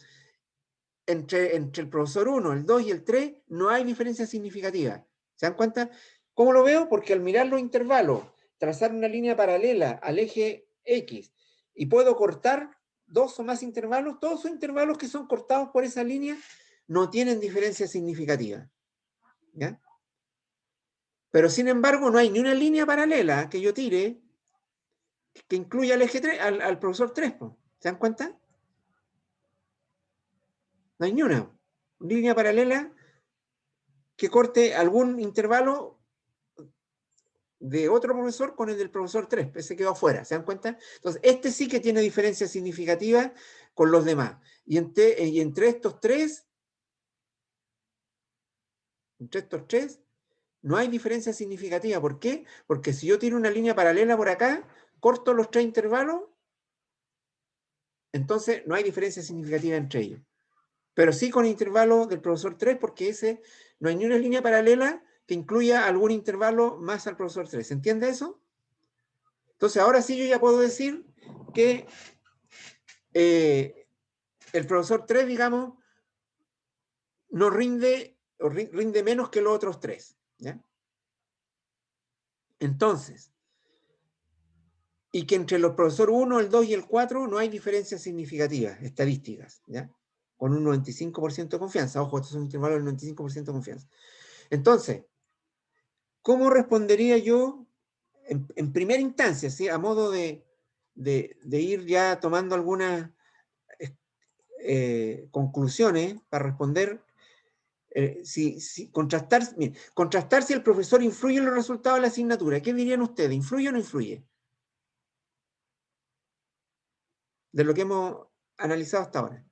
entre el profesor 1, el 2 y el 3 no hay diferencia significativa. ¿Se dan cuenta? ¿Cómo lo veo? Porque al mirar los intervalos, trazar una línea paralela al eje X y puedo cortar dos o más intervalos, todos esos intervalos que son cortados por esa línea no tienen diferencia significativa. ¿Ya? Pero sin embargo no hay ni una línea paralela que yo tire que incluya al eje 3, al profesor 3. ¿Se dan cuenta? No hay ni una línea paralela que corte algún intervalo de otro profesor con el del profesor 3, ese quedó afuera, ¿se dan cuenta? Entonces, este sí que tiene diferencia significativa con los demás. Y entre estos tres, no hay diferencia significativa. ¿Por qué? Porque si yo tiro una línea paralela por acá, corto los tres intervalos, entonces no hay diferencia significativa entre ellos. Pero sí con el intervalo del profesor 3, porque ese no hay ni una línea paralela que incluya algún intervalo más al profesor 3. ¿Se entiende eso? Entonces, ahora sí yo ya puedo decir que el profesor 3, digamos, no rinde, o rinde menos que los otros 3. ¿Ya? Entonces, y que entre los profesor 1, el 2 y el 4 no hay diferencias significativas, estadísticas, ¿ya? Con un 95% de confianza. Ojo, estos son intervalos del 95% de confianza. Entonces, ¿cómo respondería yo en primera instancia, ¿sí? A modo de ir ya tomando algunas conclusiones para responder? Contrastar si el profesor influye en los resultados de la asignatura. ¿Qué dirían ustedes? ¿Influye o no influye? De lo que hemos analizado hasta ahora.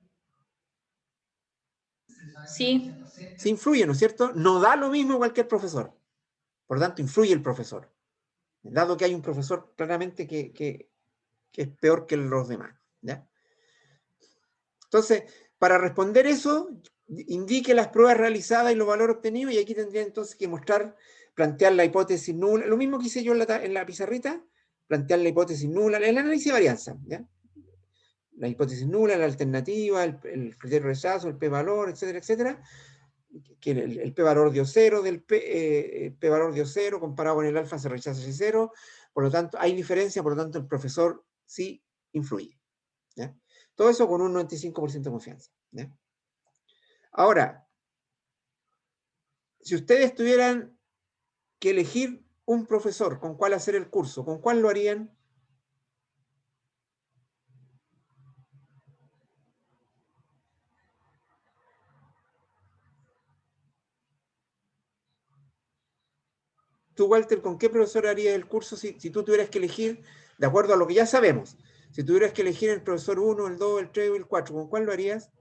Sí. Sí influye, ¿no es cierto? No da lo mismo cualquier profesor. Por lo tanto, influye el profesor. Dado que hay un profesor claramente que es peor que los demás. ¿Ya? Entonces, para responder eso, indique las pruebas realizadas y los valores obtenidos, y aquí tendría entonces que plantear la hipótesis nula, lo mismo que hice yo en la pizarrita, plantear la hipótesis nula, el análisis de varianza, ¿ya? La hipótesis nula, la alternativa, el criterio de rechazo, el p-valor, etcétera, etcétera, que el p-valor dio 0, p-valor dio 0, comparado con el alfa se rechaza ese 0, por lo tanto hay diferencia, por lo tanto el profesor sí influye. ¿Ya? Todo eso con un 95% de confianza. ¿Ya? Ahora, si ustedes tuvieran que elegir un profesor con cuál hacer el curso, ¿con cuál lo harían? Tú, Walter, ¿con qué profesor harías el curso si tú tuvieras que elegir, de acuerdo a lo que ya sabemos? Si tuvieras que elegir el profesor 1, el 2, el 3 o el 4, ¿con cuál lo harías?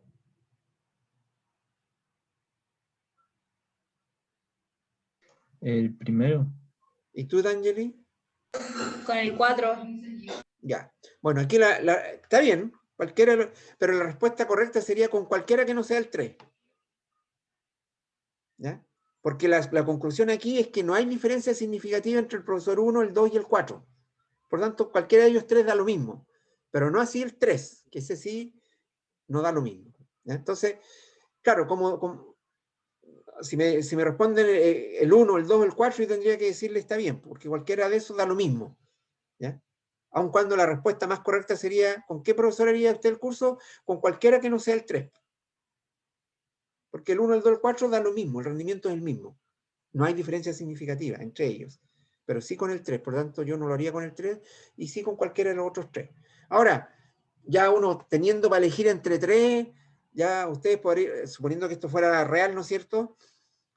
El primero. ¿Y tú, D'Angeli? Con el 4. Ya. Bueno, aquí está bien, cualquiera, pero la respuesta correcta sería con cualquiera que no sea el 3. ¿Ya? Porque la conclusión aquí es que no hay diferencia significativa entre el profesor 1, el 2 y el 4. Por tanto, cualquiera de ellos 3 da lo mismo. Pero no así el 3, que ese sí no da lo mismo. ¿Ya? Entonces, claro, si me responden el 1, el 2, el 4, yo tendría que decirle está bien, porque cualquiera de esos da lo mismo. ¿Ya? Aun cuando la respuesta más correcta sería, ¿con qué profesor haría usted el curso? Con cualquiera que no sea el 3. Porque el 1, el 2, el 4 da lo mismo, el rendimiento es el mismo. No hay diferencia significativa entre ellos. Pero sí con el 3, por lo tanto yo no lo haría con el 3 y sí con cualquiera de los otros 3. Ahora, ya uno teniendo para elegir entre 3, ya ustedes podrían, suponiendo que esto fuera real, ¿no es cierto?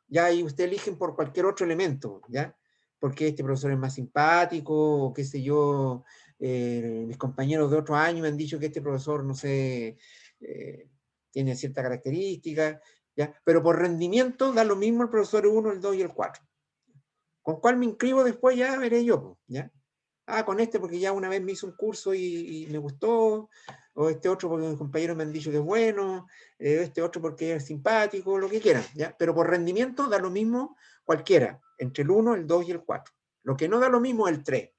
Ya ahí ustedes eligen por cualquier otro elemento, ¿ya? Porque este profesor es más simpático, o qué sé yo, mis compañeros de otro año me han dicho que este profesor, no sé, tiene cierta característica, ¿ya? Pero por rendimiento da lo mismo el profesor 1, el 2 y el 4. ¿Con cuál me inscribo después? Ya veré yo, ¿ya? Ah, con este porque ya una vez me hizo un curso y me gustó, o este otro porque mis compañeros me han dicho que es bueno, este otro porque es simpático, lo que quieran, ¿ya? Pero por rendimiento da lo mismo cualquiera, entre el 1, el 2 y el 4. Lo que no da lo mismo es el 3.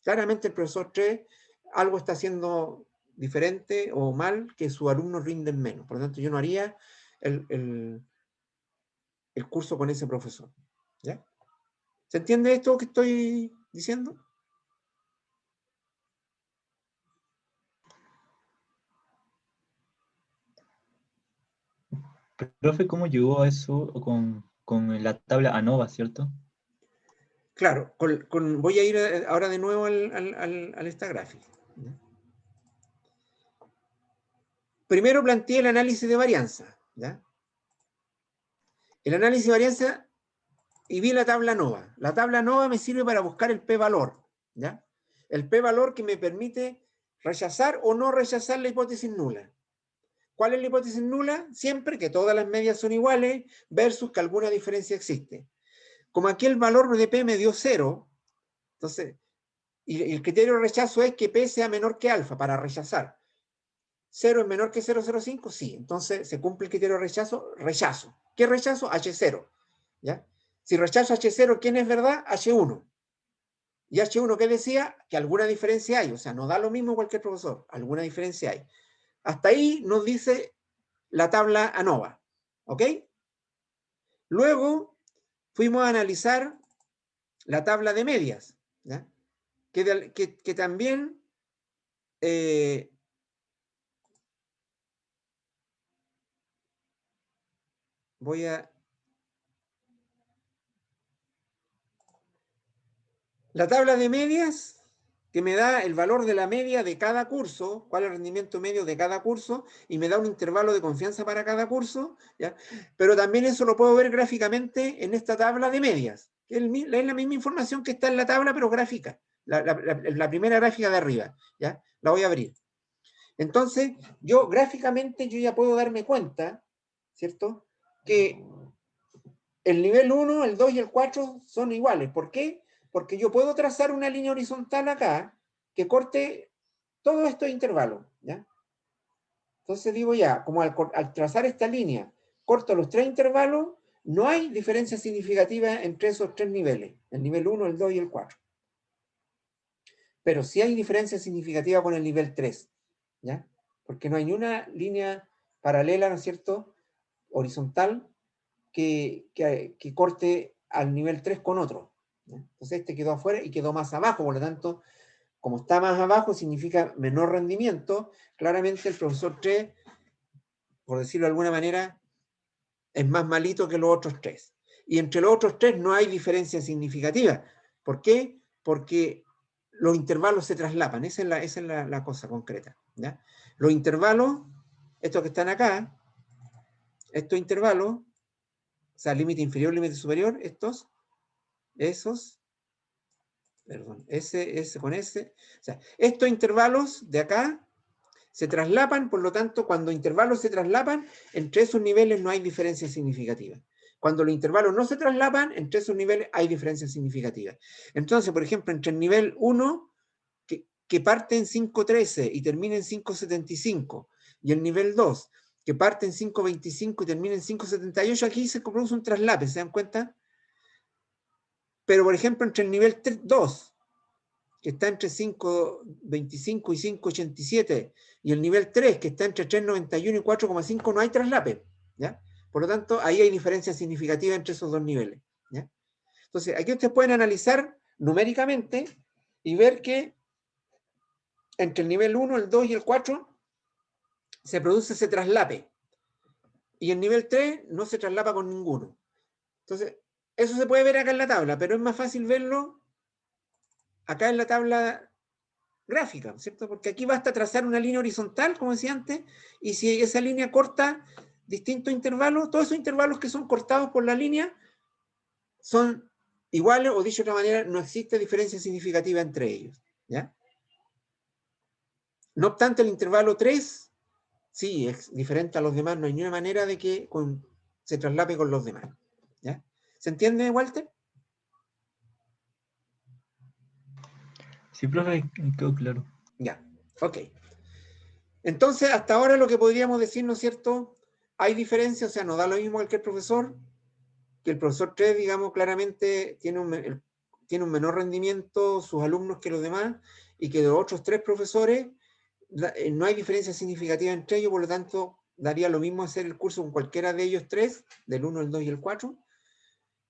Claramente el profesor 3 algo está haciendo diferente o mal que sus alumnos rinden menos. Por lo tanto, yo no haría el curso con ese profesor, ¿ya? ¿Se entiende esto que estoy diciendo? Profe, ¿cómo llegó a eso con la tabla ANOVA, cierto? Claro, voy a ir ahora de nuevo a esta gráfica. Primero planteé el análisis de varianza, ¿ya? El análisis de varianza y vi la tabla ANOVA. La tabla ANOVA me sirve para buscar el p-valor, ¿ya? El p-valor que me permite rechazar o no rechazar la hipótesis nula. ¿Cuál es la hipótesis nula? Siempre que todas las medias son iguales versus que alguna diferencia existe. Como aquí el valor de p me dio 0, entonces, y el criterio de rechazo es que p sea menor que alfa para rechazar. 0 es menor que 0,05, sí. Entonces se cumple el criterio de rechazo, rechazo. ¿Qué rechazo? H0. ¿Ya? Si rechazo H0, ¿quién es verdad? H1. ¿Y H1 qué decía? Que alguna diferencia hay. O sea, no da lo mismo cualquier profesor. Alguna diferencia hay. Hasta ahí nos dice la tabla ANOVA. ¿Ok? Luego fuimos a analizar la tabla de medias. ¿Ya? Que también voy a... La tabla de medias que me da el valor de la media de cada curso, cuál es el rendimiento medio de cada curso, y me da un intervalo de confianza para cada curso, ¿ya? Pero también eso lo puedo ver gráficamente en esta tabla de medias, que es la misma información que está en la tabla, pero gráfica, la primera gráfica de arriba, ¿ya? La voy a abrir. Entonces, yo gráficamente yo ya puedo darme cuenta, ¿cierto? Que el nivel 1, el 2 y el 4 son iguales. ¿Por qué? Porque yo puedo trazar una línea horizontal acá que corte todos estos intervalos, ¿ya? Entonces digo ya, como al trazar esta línea, corto los 3 intervalos, no hay diferencia significativa entre esos 3 niveles, el nivel 1, el 2 y el 4. Pero sí hay diferencia significativa con el nivel 3, ¿ya? Porque no hay ni una línea paralela, ¿no es cierto?, horizontal, que corte al nivel 3 con otro, ¿ya? Entonces este quedó afuera y quedó más abajo, por lo tanto, como está más abajo significa menor rendimiento, claramente el profesor 3, por decirlo de alguna manera, es más malito que los otros 3. Y entre los otros 3 no hay diferencia significativa. ¿Por qué? Porque los intervalos se traslapan, esa es la cosa concreta, ¿ya? Los intervalos, estos que están acá, estos intervalos, o sea, límite inferior, límite superior, esos perdón, S con S. O sea, estos intervalos de acá se traslapan, por lo tanto, cuando intervalos se traslapan, entre esos niveles no hay diferencia significativa. Cuando los intervalos no se traslapan, entre esos niveles hay diferencias significativas. Entonces, por ejemplo, entre el nivel 1, que parte en 5.13 y termina en 5.75, y el nivel 2, que parte en 5.25 y termina en 5.78, aquí se produce un traslape, ¿se dan cuenta? Pero, por ejemplo, entre el nivel 2, que está entre 5.25 y 5.87, y el nivel 3, que está entre 3.91 y 4.5, no hay traslape, ¿ya? Por lo tanto, ahí hay diferencia significativa entre esos dos niveles, ¿ya? Entonces, aquí ustedes pueden analizar numéricamente y ver que entre el nivel 1, el 2 y el 4 se produce ese traslape, y el nivel 3 no se traslapa con ninguno. Entonces, eso se puede ver acá en la tabla, pero es más fácil verlo acá en la tabla gráfica, ¿cierto? Porque aquí basta trazar una línea horizontal, como decía antes, y si esa línea corta distintos intervalos, todos esos intervalos que son cortados por la línea son iguales, o dicho de otra manera, no existe diferencia significativa entre ellos, ¿ya? No obstante, el intervalo 3 sí es diferente a los demás, no hay ninguna manera de que se traslape con los demás, ¿ya? ¿Se entiende, Walter? Sí, profe, quedó claro. Ya, ok. Entonces, hasta ahora lo que podríamos decir, ¿no es cierto? Hay diferencias, o sea, nos da lo mismo cualquier profesor, que el profesor 3, digamos, claramente tiene un menor rendimiento sus alumnos que los demás, y que de los otros 3 profesores no hay diferencia significativa entre ellos, por lo tanto, daría lo mismo hacer el curso con cualquiera de ellos 3, del 1, el 2 y el 4,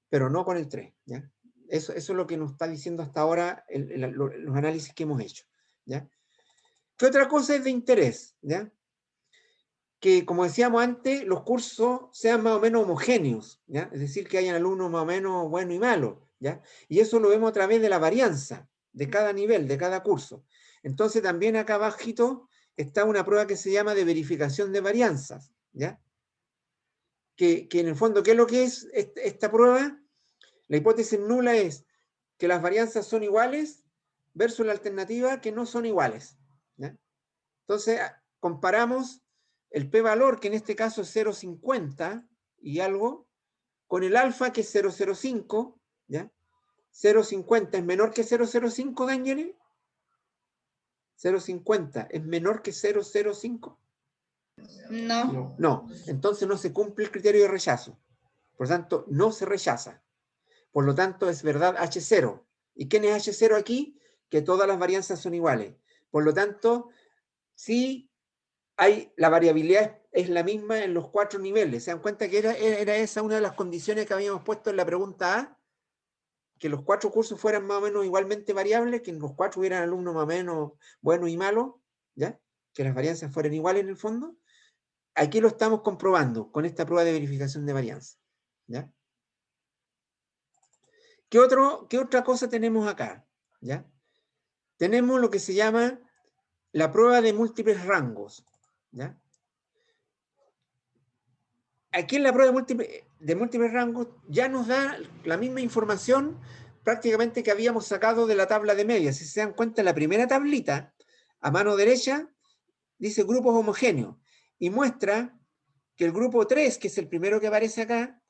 pero no con el 3, ¿ya? Eso es lo que nos está diciendo hasta ahora los análisis que hemos hecho, ¿ya? ¿Qué otra cosa es de interés? ¿Ya? Que, como decíamos antes, los cursos sean más o menos homogéneos, ¿ya? Es decir, que hayan alumnos más o menos buenos y malos, ¿ya? Y eso lo vemos a través de la varianza de cada nivel, de cada curso. Entonces, también acá abajito está una prueba que se llama de verificación de varianzas, ¿ya? Que en el fondo, ¿qué es lo que es esta prueba? La hipótesis nula es que las varianzas son iguales versus la alternativa que no son iguales, ¿ya? Entonces, comparamos el p-valor, que en este caso es 0,50 y algo, con el alfa, que es 0,05, ¿ya? 0,50 es menor que 0,05, Daniel. 0,50 es menor que 0,05. No. No, entonces no se cumple el criterio de rechazo. Por lo tanto, no se rechaza. Por lo tanto, es verdad H0. ¿Y quién es H0 aquí? Que todas las varianzas son iguales. Por lo tanto, sí la variabilidad es la misma en los 4 niveles. ¿Se dan cuenta que era esa una de las condiciones que habíamos puesto en la pregunta A? Que los 4 cursos fueran más o menos igualmente variables, que en los 4 hubieran alumnos más o menos buenos y malos, ¿ya? Que las varianzas fueran iguales en el fondo. Aquí lo estamos comprobando con esta prueba de verificación de varianza, ¿ya? ¿Qué otra cosa tenemos acá? ¿Ya? Tenemos lo que se llama la prueba de múltiples rangos, ¿ya? Aquí en la prueba de múltiples rangos ya nos da la misma información prácticamente que habíamos sacado de la tabla de medias. Si se dan cuenta, la primera tablita, a mano derecha, dice grupos homogéneos y muestra que el grupo 3, que es el primero que aparece acá,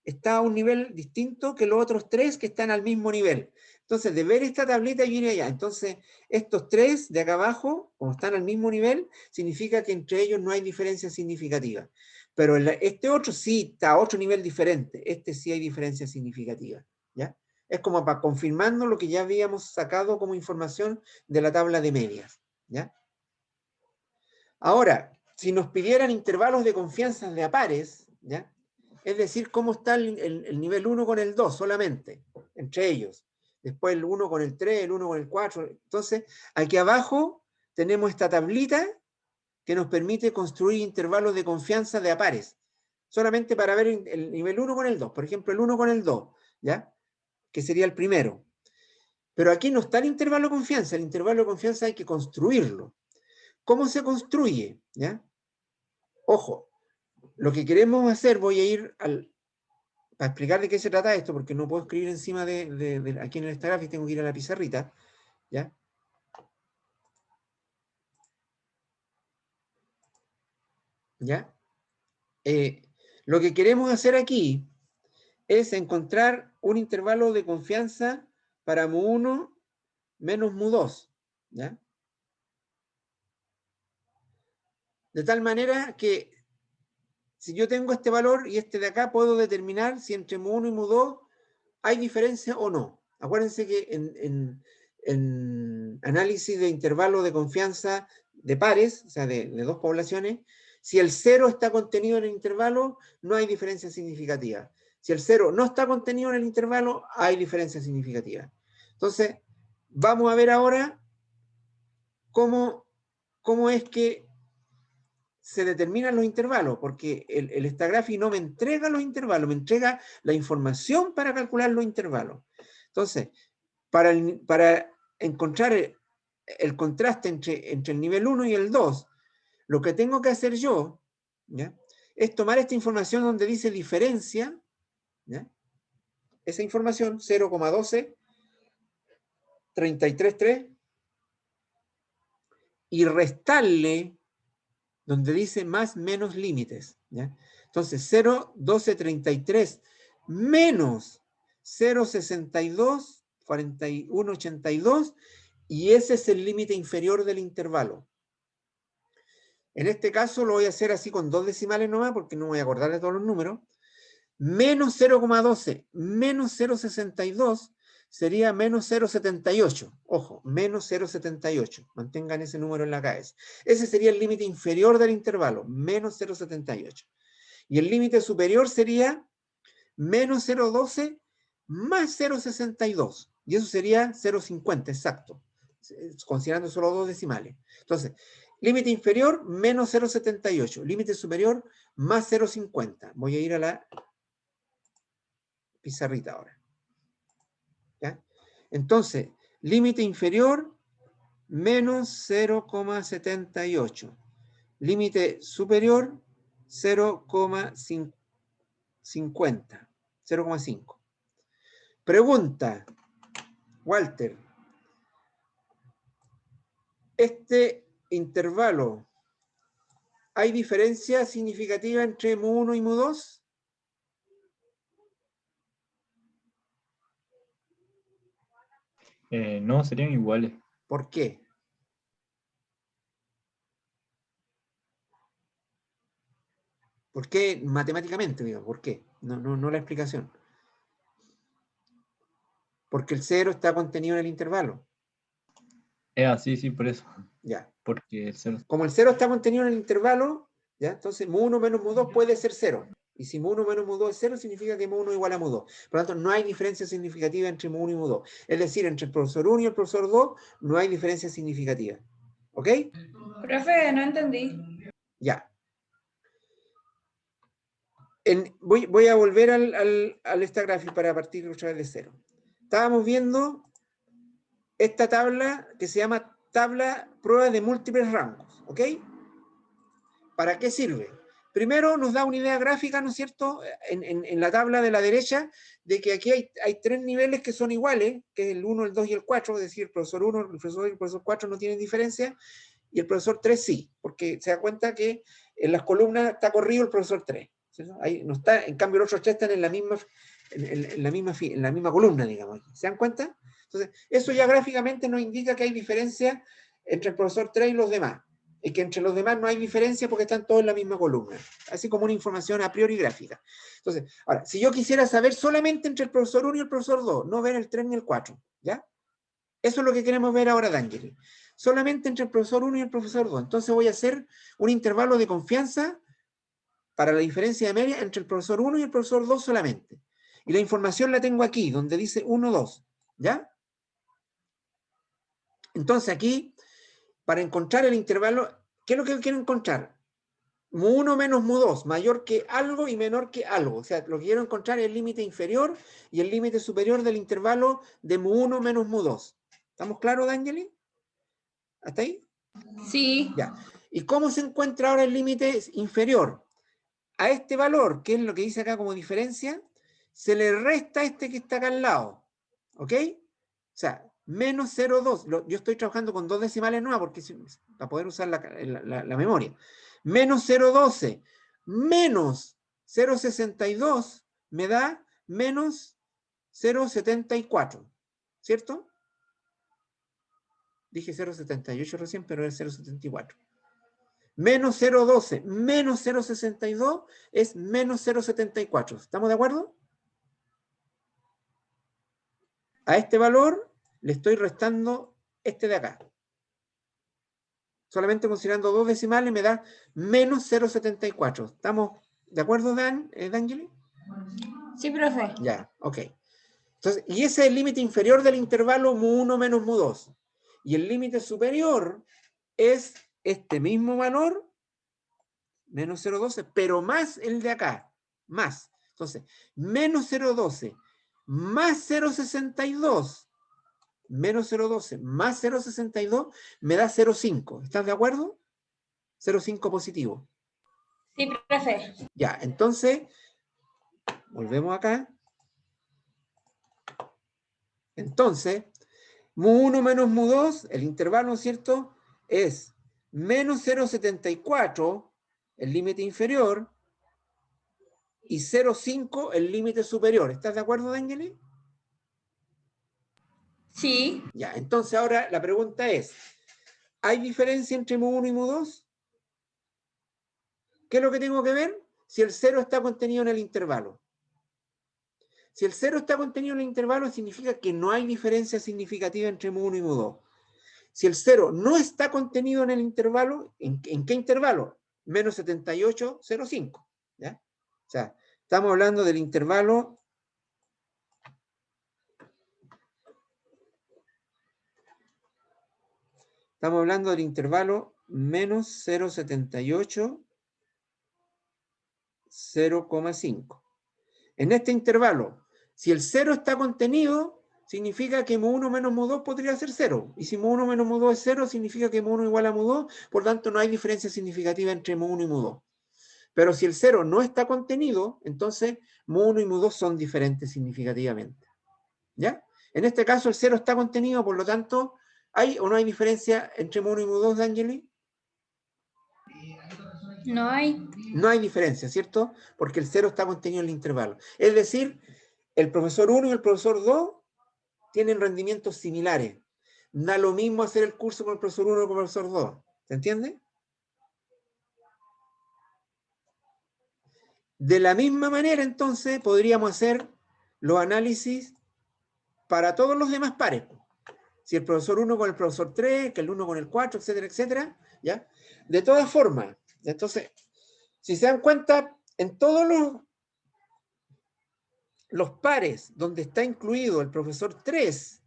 está a un nivel distinto que los otros 3 que están al mismo nivel. Entonces, de ver esta tablita y viene allá. Entonces, estos 3 de acá abajo, como están al mismo nivel, significa que entre ellos no hay diferencia significativa. Pero este otro sí está a otro nivel diferente. Este sí hay diferencia significativa, ¿ya? Es como para confirmando lo que ya habíamos sacado como información de la tabla de medias, ¿ya? Ahora, si nos pidieran intervalos de confianza de a pares, ¿ya? Es decir, cómo está el nivel 1 con el 2 solamente, entre ellos. Después el 1 con el 3, el 1 con el 4. Entonces, aquí abajo tenemos esta tablita que nos permite construir intervalos de confianza de a pares, solamente para ver el nivel 1 con el 2. Por ejemplo, el 1 con el 2, ¿ya? Que sería el primero. Pero aquí no está el intervalo de confianza. El intervalo de confianza hay que construirlo. ¿Cómo se construye? ¿Ya? Ojo, lo que queremos hacer, voy a ir para explicar de qué se trata esto, porque no puedo escribir encima aquí en esta gráfica, tengo que ir a la pizarrita, ¿ya? ¿Ya? Lo que queremos hacer aquí es encontrar un intervalo de confianza para mu1 menos mu2, ¿ya? De tal manera que si yo tengo este valor y este de acá, puedo determinar si entre mu1 y mu2 hay diferencia o no. Acuérdense que en análisis de intervalo de confianza de pares, o sea, de dos poblaciones, si el 0 está contenido en el intervalo, no hay diferencia significativa. Si el 0 no está contenido en el intervalo, hay diferencia significativa. Entonces, vamos a ver ahora cómo es que se determinan los intervalos, porque el Stagraphy no me entrega los intervalos, me entrega la información para calcular los intervalos. Entonces, para encontrar el contraste entre el nivel 1 y el 2, lo que tengo que hacer yo, ¿ya?, es tomar esta información donde dice diferencia, ¿ya?, esa información, 0,12, 33,3, y restarle donde dice más menos límites, ¿ya? Entonces, 0, 12, 33 menos 0,62, 41, 82, y ese es el límite inferior del intervalo. En este caso lo voy a hacer así con 2 decimales nomás, porque no voy a acordar de todos los números. Menos 0,12 menos 0,62 sería menos 0,78. Ojo, menos 0,78. Mantengan ese número en la cabeza. Ese sería el límite inferior del intervalo, menos 0,78. Y el límite superior sería menos 0,12 más 0,62. Y eso sería 0,50, exacto, considerando solo 2 decimales. Entonces, límite inferior, menos 0,78. Límite superior, más 0,50. Voy a ir a la pizarrita ahora, ¿ya? Entonces, límite inferior, menos 0,78. Límite superior, 0,50. 0,5. Pregunta, Walter. Este intervalo, ¿hay diferencia significativa entre mu1 y mu2? No, serían iguales. ¿Por qué? ¿Por qué matemáticamente, digo? ¿Por qué? No la explicación. Porque el 0 está contenido en el intervalo. Sí, sí, por eso. Ya. Porque el 0. Como el 0 está contenido en el intervalo, ¿ya? Entonces mu1 menos mu2 puede ser 0. Y si mu1 menos mu2 es 0, significa que mu1 igual a mu2. Por lo tanto, no hay diferencia significativa entre mu1 y mu2. Es decir, entre el profesor 1 y el profesor 2 no hay diferencia significativa. ¿Ok? Profe, no entendí. Ya. Voy a volver al esta gráfica para partir otra vez de 0. Estábamos viendo esta tabla que se llama tabla prueba de múltiples rangos. ¿Ok? ¿Para qué sirve? Primero nos da una idea gráfica, ¿no es cierto?, en la tabla de la derecha, de que aquí hay 3 niveles que son iguales, que es el 1, el 2 y el 4, es decir, el profesor 1, el profesor 2 y el profesor 4 no tienen diferencia, y el profesor 3 sí, porque se da cuenta que en las columnas está corrido el profesor 3. ¿Cierto? Ahí no está, en cambio los otros 3 están en la misma columna, digamos. ¿Se dan cuenta? Entonces, eso ya gráficamente nos indica que hay diferencia entre el profesor 3 y los demás. Y que entre los demás no hay diferencia porque están todos en la misma columna. Así como una información a priori gráfica. Entonces, ahora, si yo quisiera saber solamente entre el profesor 1 y el profesor 2, no ver el 3 ni el 4, ¿ya? Eso es lo que queremos ver ahora, D'Angeli. Solamente entre el profesor 1 y el profesor 2. Entonces voy a hacer un intervalo de confianza para la diferencia de media entre el profesor 1 y el profesor 2 solamente. Y la información la tengo aquí, donde dice 1, 2. ¿Ya? Entonces aquí, para encontrar el intervalo, ¿qué es lo que quiero encontrar? Mu1 menos mu2, mayor que algo y menor que algo. O sea, lo que quiero encontrar es el límite inferior y el límite superior del intervalo de mu1 menos mu2. ¿Estamos claros, D'Angeli? ¿Hasta ahí? Sí. Ya. ¿Y cómo se encuentra ahora el límite inferior? A este valor, que es lo que dice acá como diferencia, se le resta este que está acá al lado. ¿Ok? O sea, menos 0,2. Yo estoy trabajando con 2 decimales nuevas porque para poder usar la memoria. Menos 0,12 menos 0,62 me da menos 0,74. ¿Cierto? Dije 0,78 recién, pero es 0,74. Menos 0,12 menos 0,62 es menos 0,74. ¿Estamos de acuerdo? A este valor le estoy restando este de acá. Solamente considerando 2 decimales me da menos 0,74. ¿Estamos de acuerdo, D'Angeli? Sí, profe. Ya, ok. Entonces, y ese es el límite inferior del intervalo mu1 menos mu2. Y el límite superior es este mismo valor, menos 0,12, pero más el de acá, más. Entonces, menos 0,12 más 0,62, menos 0,12 más 0,62 me da 0,5. ¿Estás de acuerdo? 0,5 positivo. Sí, profe. Ya, entonces, volvemos acá. Entonces, mu1 menos mu2, el intervalo, ¿cierto? Es menos 0,74, el límite inferior, y 0,5, el límite superior. ¿Estás de acuerdo, D'Angeli? Sí. Ya, entonces ahora la pregunta es, ¿hay diferencia entre mu1 y mu2? ¿Qué es lo que tengo que ver? Si el 0 está contenido en el intervalo. Si el 0 está contenido en el intervalo, significa que no hay diferencia significativa entre mu1 y mu2. Si el 0 no está contenido en el intervalo, ¿en qué intervalo? Menos 78, 0,5. ¿Ya? O sea, estamos hablando del intervalo. Estamos hablando del intervalo menos 0,78, 0,5. En este intervalo, si el 0 está contenido, significa que mu1 menos mu2 podría ser 0. Y si mu1 menos mu2 es 0, significa que mu1 igual a mu2, por tanto no hay diferencia significativa entre mu1 y mu2. Pero si el 0 no está contenido, entonces mu1 y mu2 son diferentes significativamente. ¿Ya? En este caso el 0 está contenido, por lo tanto, ¿hay o no hay diferencia entre mu1 y mu2, D'Angeli? No hay. No hay diferencia, ¿cierto? Porque el 0 está contenido en el intervalo. Es decir, el profesor 1 y el profesor 2 tienen rendimientos similares. Da lo mismo hacer el curso con el profesor 1 que con el profesor 2. ¿Se entiende? De la misma manera, entonces, podríamos hacer los análisis para todos los demás pares. Si el profesor 1 con el profesor 3, que el 1 con el 4, etcétera, etcétera. ¿Ya? De todas formas, entonces, si se dan cuenta, en todos los pares donde está incluido el profesor 3,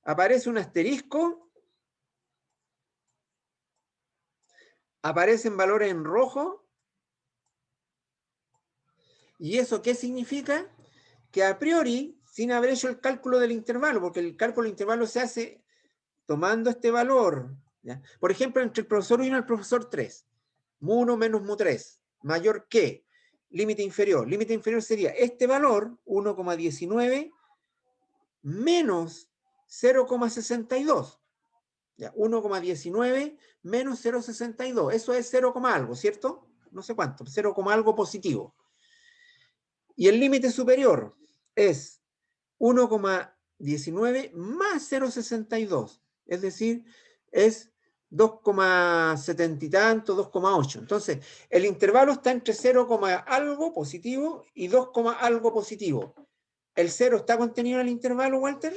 aparece un asterisco, aparecen valores en rojo. ¿Y eso qué significa? Que a priori, sin haber hecho el cálculo del intervalo, porque el cálculo del intervalo se hace tomando este valor, ¿ya? Por ejemplo, entre el profesor 1 y el profesor 3, mu1 menos mu3, mayor que, límite inferior. Límite inferior sería este valor, 1,19, menos 0,62. 1,19 menos 0,62. Eso es 0, algo, ¿cierto? No sé cuánto, 0, algo positivo. Y el límite superior es 1,19 más 0,62. Es decir, es 2,70 y tanto, 2,8. Entonces, el intervalo está entre 0, algo positivo y 2, algo positivo. ¿El 0 está contenido en el intervalo, Walter?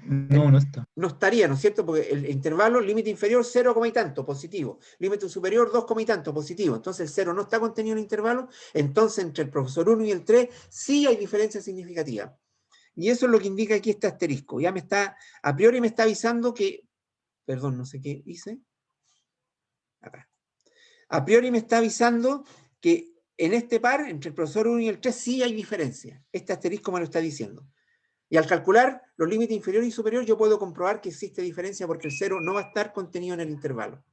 No, no está. No estaría, ¿no es cierto? Porque el intervalo, límite inferior, 0, y tanto, positivo. Límite superior, 2, y tanto, positivo. Entonces el 0 no está contenido en el intervalo, entonces entre el profesor 1 y el 3 sí hay diferencia significativa. Y eso es lo que indica aquí este asterisco. Ya me está, a priori me está avisando que, perdón, no sé qué hice. Acá. A priori me está avisando que en este par, entre el profesor 1 y el 3, sí hay diferencia. Este asterisco me lo está diciendo. Y al calcular los límites inferior y superior, yo puedo comprobar que existe diferencia porque el 0 no va a estar contenido en el intervalo.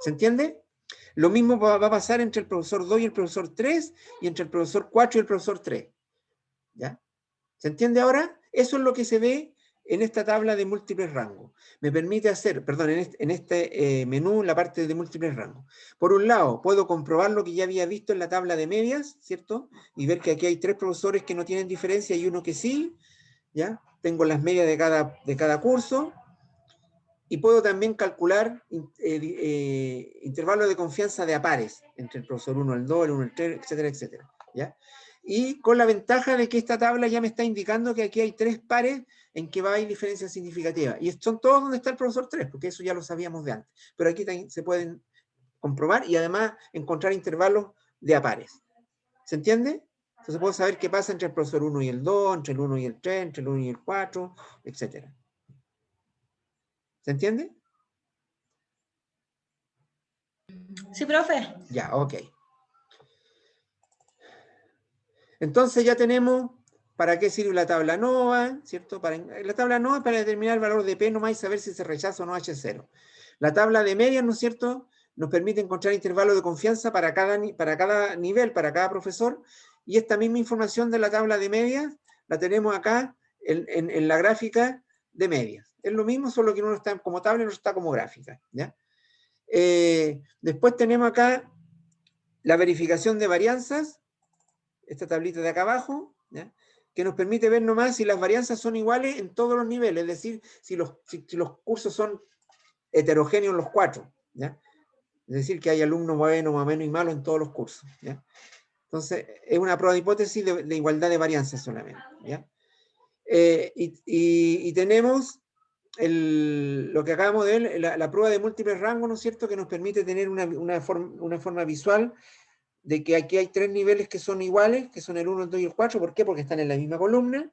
¿Se entiende? Lo mismo va a pasar entre el profesor 2 y el profesor 3, y entre el profesor 4 y el profesor 3. ¿Ya? ¿Se entiende ahora? Eso es lo que se ve en esta tabla de múltiples rangos. Me permite hacer, perdón, en este menú, en la parte de múltiples rangos. Por un lado, puedo comprobar lo que ya había visto en la tabla de medias, ¿cierto? Y ver que aquí hay 3 profesores que no tienen diferencia y uno que sí, ¿ya? Tengo las medias de cada curso. Y puedo también calcular intervalos de confianza de a pares, entre el profesor 1, el 2, el 1, el 3, etcétera, etcétera. ¿Ya? Y con la ventaja de que esta tabla ya me está indicando que aquí hay 3 pares en que va a haber diferencias significativas. Y son todos donde está el profesor 3, porque eso ya lo sabíamos de antes. Pero aquí se pueden comprobar y además encontrar intervalos de a pares. ¿Se entiende? Entonces puedo saber qué pasa entre el profesor 1 y el 2, entre el 1 y el 3, entre el 1 y el 4, etcétera. ¿Se entiende? Sí, profe. Ya, ok. Entonces ya tenemos para qué sirve la tabla ANOVA, ¿cierto? La tabla ANOVA es para determinar el valor de P nomás y saber si se rechaza o no H0. La tabla de medias, ¿no es cierto?, nos permite encontrar intervalos de confianza para cada nivel, para cada profesor, y esta misma información de la tabla de medias la tenemos acá en la gráfica de medias. Es lo mismo, solo que uno está como tabla y otro está como gráfica, ¿ya? Después tenemos acá la verificación de varianzas, esta tablita de acá abajo, ¿ya? Que nos permite ver nomás si las varianzas son iguales en todos los niveles, es decir, si los cursos son heterogéneos los 4, ¿ya? Es decir, que hay alumnos buenos, más o menos y malos en todos los cursos, ¿ya? Entonces, es una prueba de hipótesis de igualdad de varianzas solamente, ¿ya? Y tenemos lo que acabamos de ver, la prueba de múltiples rangos, ¿no es cierto?, que nos permite tener una forma visual de que aquí hay 3 niveles que son iguales, que son el 1, el 2 y el 4. ¿Por qué? Porque están en la misma columna,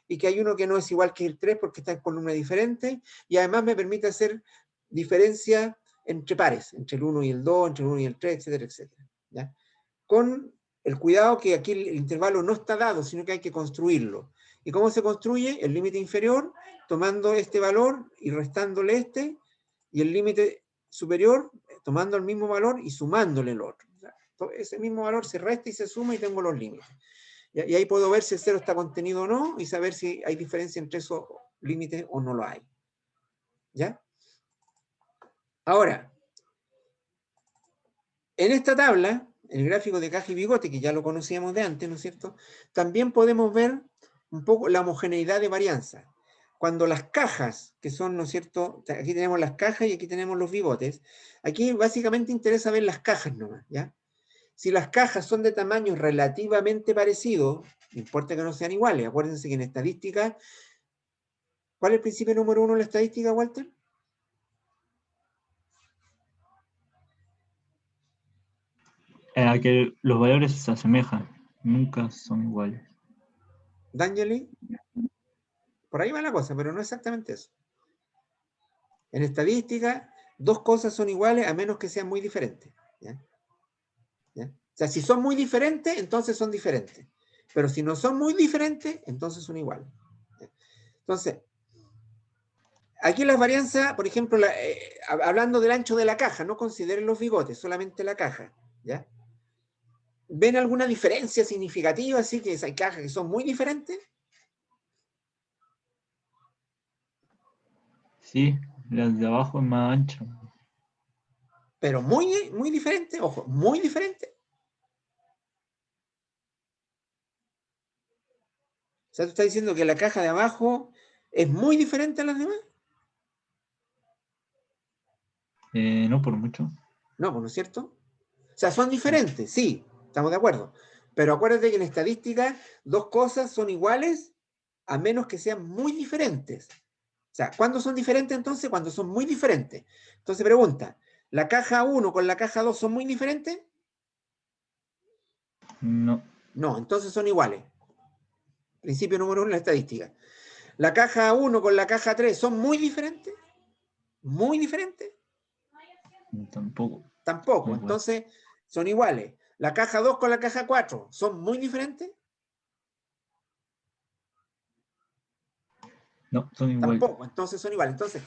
y que hay uno que no es igual que el 3 porque está en columna diferente, y además me permite hacer diferencia entre pares, entre el 1 y el 2, entre el 1 y el 3, etcétera, etcétera. ¿Ya? Con el cuidado que aquí el intervalo no está dado, sino que hay que construirlo. ¿Y cómo se construye? El límite inferior, tomando este valor y restándole este, y el límite superior, tomando el mismo valor y sumándole el otro. Ese mismo valor se resta y se suma y tengo los límites. Y ahí puedo ver si el 0 está contenido o no y saber si hay diferencia entre esos límites o no lo hay. ¿Ya? Ahora, en esta tabla, el gráfico de caja y bigote, que ya lo conocíamos de antes, ¿no es cierto?, también podemos ver un poco la homogeneidad de varianza. Cuando las cajas, que son, ¿no es cierto?, aquí tenemos las cajas y aquí tenemos los bigotes, aquí básicamente interesa ver las cajas nomás, ¿ya? Si las cajas son de tamaños relativamente parecidos, no importa que no sean iguales. Acuérdense que en estadística, ¿cuál es el principio número 1 en la estadística, Walter? Que los valores se asemejan, nunca son iguales. D'Angeli, por ahí va la cosa, pero no exactamente eso. En estadística, 2 cosas son iguales a menos que sean muy diferentes. ¿Ya? ¿Ya? O sea, si son muy diferentes, entonces son diferentes. Pero si no son muy diferentes, entonces son iguales. ¿Ya? Entonces, aquí las varianzas, por ejemplo, hablando del ancho de la caja, no consideren los bigotes, solamente la caja. ¿Ya? ¿Ven alguna diferencia significativa? Así que hay cajas que son muy diferentes. Sí, las de abajo es más ancha. Pero muy, muy diferente, ojo, muy diferente. O sea, tú estás diciendo que la caja de abajo es muy diferente a las demás. No por mucho. No, pues no es cierto. O sea, son diferentes, sí, estamos de acuerdo. Pero acuérdate que en estadística 2 cosas son iguales a menos que sean muy diferentes. O sea, ¿cuándo son diferentes entonces? Cuando son muy diferentes. Entonces pregunta, ¿la caja 1 con la caja 2 son muy diferentes? No. No, entonces son iguales. Principio número 1 en la estadística. ¿La caja 1 con la caja 3 son muy diferentes? ¿Muy diferentes? Tampoco. Tampoco. Igual. Entonces son iguales. ¿La caja 2 con la caja 4 son muy diferentes? No, son iguales. Tampoco. Entonces son iguales. Entonces,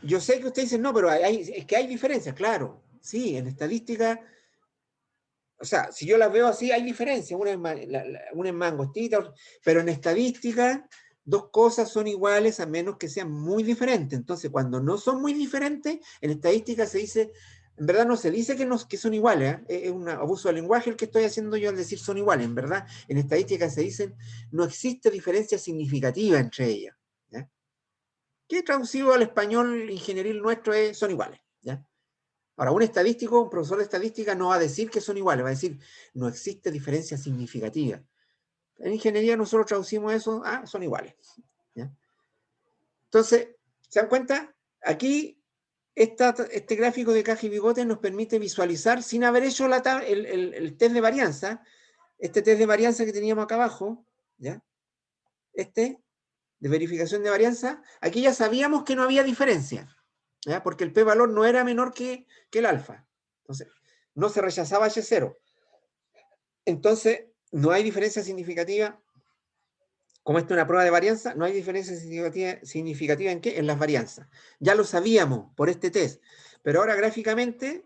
yo sé que ustedes dicen, no, pero es que hay diferencias, claro. Sí, en estadística, o sea, si yo las veo así, hay diferencias. Una es más angostita, pero en estadística, dos cosas son iguales a menos que sean muy diferentes. Entonces, cuando no son muy diferentes, en estadística se dice, en verdad no se dice que son iguales, ¿eh? Es un abuso del lenguaje el que estoy haciendo yo al decir son iguales. En verdad, en estadística se dicen, no existe diferencia significativa entre ellas. ¿Ya? Que traducido al español ingenieril nuestro es, son iguales. ¿Ya? Ahora, un estadístico, un profesor de estadística no va a decir que son iguales, va a decir, no existe diferencia significativa. En ingeniería nosotros traducimos eso, son iguales. ¿Ya? Entonces, ¿se dan cuenta? Aquí, este gráfico de caja y bigote nos permite visualizar, sin haber hecho el test de varianza, este test de varianza que teníamos acá abajo, ¿ya? Este, de verificación de varianza, aquí ya sabíamos que no había diferencia, ¿ya? Porque el p-valor no era menor que el alfa. Entonces, no se rechazaba H0. Entonces, no hay diferencia significativa. Como esta es una prueba de varianza, no hay diferencia significativa ¿en qué? En las varianzas. Ya lo sabíamos por este test. Pero ahora gráficamente,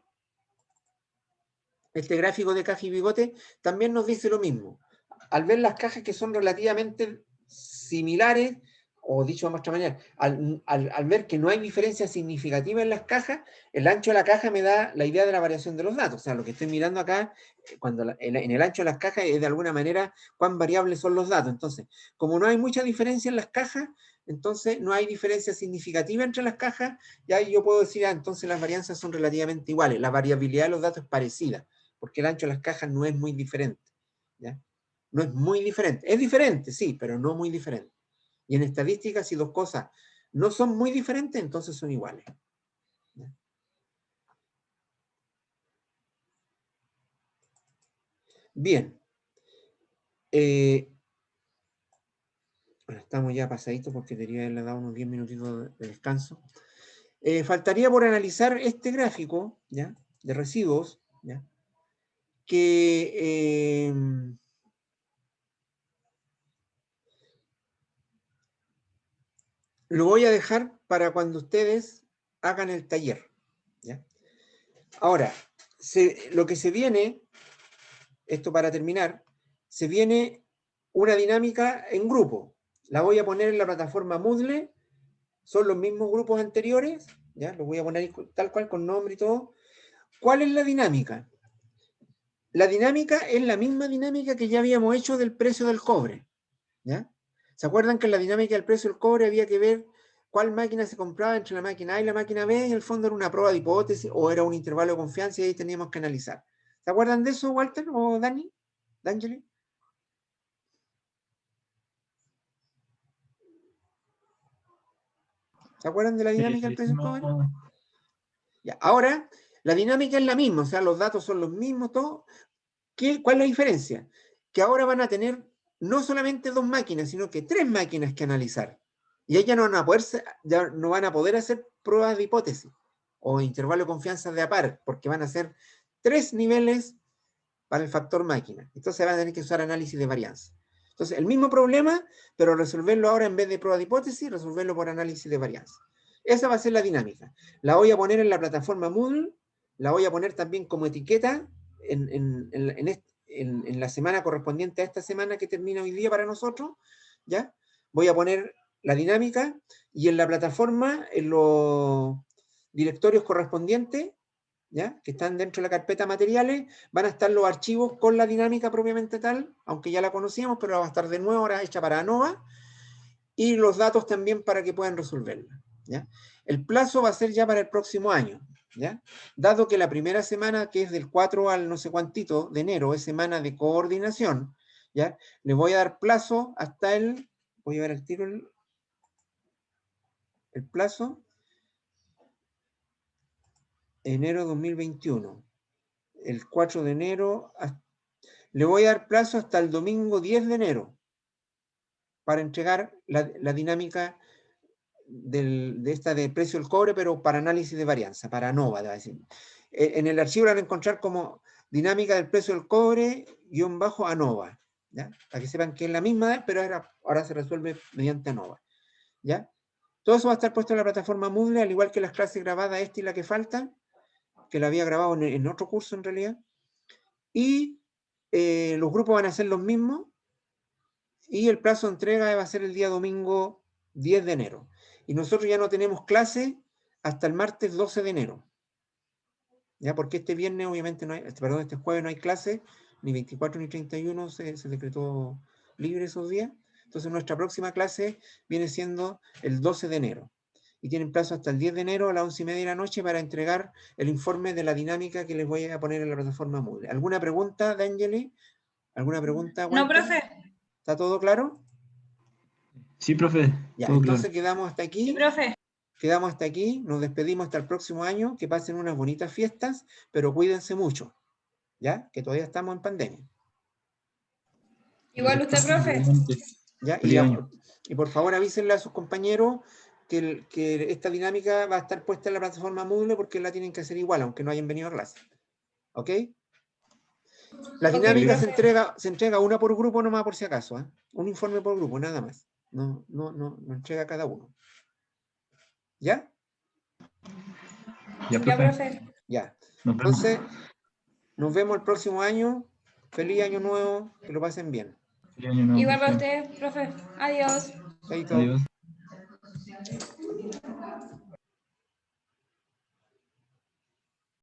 este gráfico de caja y bigote también nos dice lo mismo. Al ver las cajas que son relativamente similares, o dicho de otra manera, al ver que no hay diferencia significativa en las cajas, el ancho de la caja me da la idea de la variación de los datos. O sea, lo que estoy mirando acá, en el ancho de las cajas, es de alguna manera cuán variables son los datos. Entonces, como no hay mucha diferencia en las cajas, entonces no hay diferencia significativa entre las cajas, y ahí yo puedo decir, entonces las varianzas son relativamente iguales. La variabilidad de los datos es parecida, porque el ancho de las cajas no es muy diferente. ¿Ya? No es muy diferente. Es diferente, sí, pero no muy diferente. Y en estadística, si dos cosas no son muy diferentes, entonces son iguales. ¿Ya? Bien. Bueno, estamos ya pasaditos porque debería haberle dado unos 10 minutitos de descanso. Faltaría por analizar este gráfico, ¿ya? De residuos, ¿ya? Que lo voy a dejar para cuando ustedes hagan el taller. ¿Ya? Ahora, lo que se viene, esto para terminar, se viene una dinámica en grupo. La voy a poner en la plataforma Moodle, son los mismos grupos anteriores, ¿ya? Los voy a poner tal cual con nombre y todo. ¿Cuál es la dinámica? La dinámica es la misma dinámica que ya habíamos hecho del precio del cobre. ¿Ya? ¿Se acuerdan que en la dinámica del precio del cobre había que ver cuál máquina se compraba entre la máquina A y la máquina B? En el fondo era una prueba de hipótesis o era un intervalo de confianza y ahí teníamos que analizar. ¿Se acuerdan de eso, Walter o Dani? ¿D'Angeli? ¿Se acuerdan de la dinámica del precio del cobre? Ya. Ahora, la dinámica es la misma, o sea, los datos son los mismos, todo. ¿Cuál es la diferencia? Que ahora van a tener no solamente dos máquinas, sino que tres máquinas que analizar. Y ellas ya no van a poder hacer pruebas de hipótesis o intervalo de confianza de a par, porque van a ser tres niveles para el factor máquina. Entonces van a tener que usar análisis de varianza. Entonces, el mismo problema, pero resolverlo ahora en vez de prueba de hipótesis, resolverlo por análisis de varianza. Esa va a ser la dinámica. La voy a poner en la plataforma Moodle, la voy a poner también como etiqueta en la semana correspondiente a esta semana que termina hoy día para nosotros, ¿ya? Voy a poner la dinámica y en la plataforma, en los directorios correspondientes, ¿ya? Que están dentro de la carpeta materiales, van a estar los archivos con la dinámica propiamente tal, aunque ya la conocíamos, pero va a estar de nuevo ahora hecha para ANOVA, y los datos también para que puedan resolverla. ¿Ya? El plazo va a ser ya para el próximo año, ¿ya? Dado que la primera semana, que es del 4 al no sé cuantito de enero, es semana de coordinación, ¿ya? Le voy a dar plazo hasta voy a ver el tiro el plazo, enero 2021. El 4 de enero, le voy a dar plazo hasta el domingo 10 de enero para entregar la dinámica de esta de precio del cobre, pero para análisis de varianza, para ANOVA. En el archivo lo van a encontrar como dinámica del precio del cobre _ANOVA, ¿ya? Para que sepan que es la misma, pero ahora se resuelve mediante ANOVA, ¿ya? Todo eso va a estar puesto en la plataforma Moodle, al igual que las clases grabadas, esta y la que falta, que la había grabado en otro curso en realidad. Y los grupos van a ser los mismos. Y el plazo de entrega va a ser el día domingo 10 de enero. Y nosotros ya no tenemos clase hasta el martes 12 de enero. ¿Ya? Porque este viernes, obviamente, este jueves no hay clase, ni 24 ni 31 se decretó libre esos días. Entonces nuestra próxima clase viene siendo el 12 de enero. Y tienen plazo hasta el 10 de enero a las 11:30 de la noche para entregar el informe de la dinámica que les voy a poner en la plataforma Moodle. ¿Alguna pregunta, D'Angeli? ¿Alguna pregunta, No, Walter? profe. ¿Está todo claro? Sí, profe. Ya, Todo entonces claro. quedamos hasta Sí, aquí. profe. Quedamos hasta aquí. Nos despedimos hasta el próximo año. Que pasen unas bonitas fiestas, pero cuídense mucho. ¿Ya? Que todavía estamos en pandemia. Igual usted, profe. Igualmente. ¿Ya? Feliz año. Y por favor avísenle a sus compañeros que esta dinámica va a estar puesta en la plataforma Moodle porque la tienen que hacer igual, aunque no hayan venido a clase. ¿Ok? La Ok, dinámica profe. se entrega una por grupo nomás por si acaso. ¿Eh? Un informe por grupo, nada más. No entrega cada uno. ¿Ya? Ya, Ya, profe. profe. Ya. Nos vemos. Entonces, nos vemos el próximo año. Feliz año nuevo. Que lo pasen bien. Feliz año nuevo, Igual para profe. usted, profe. Adiós. Chaito. Adiós.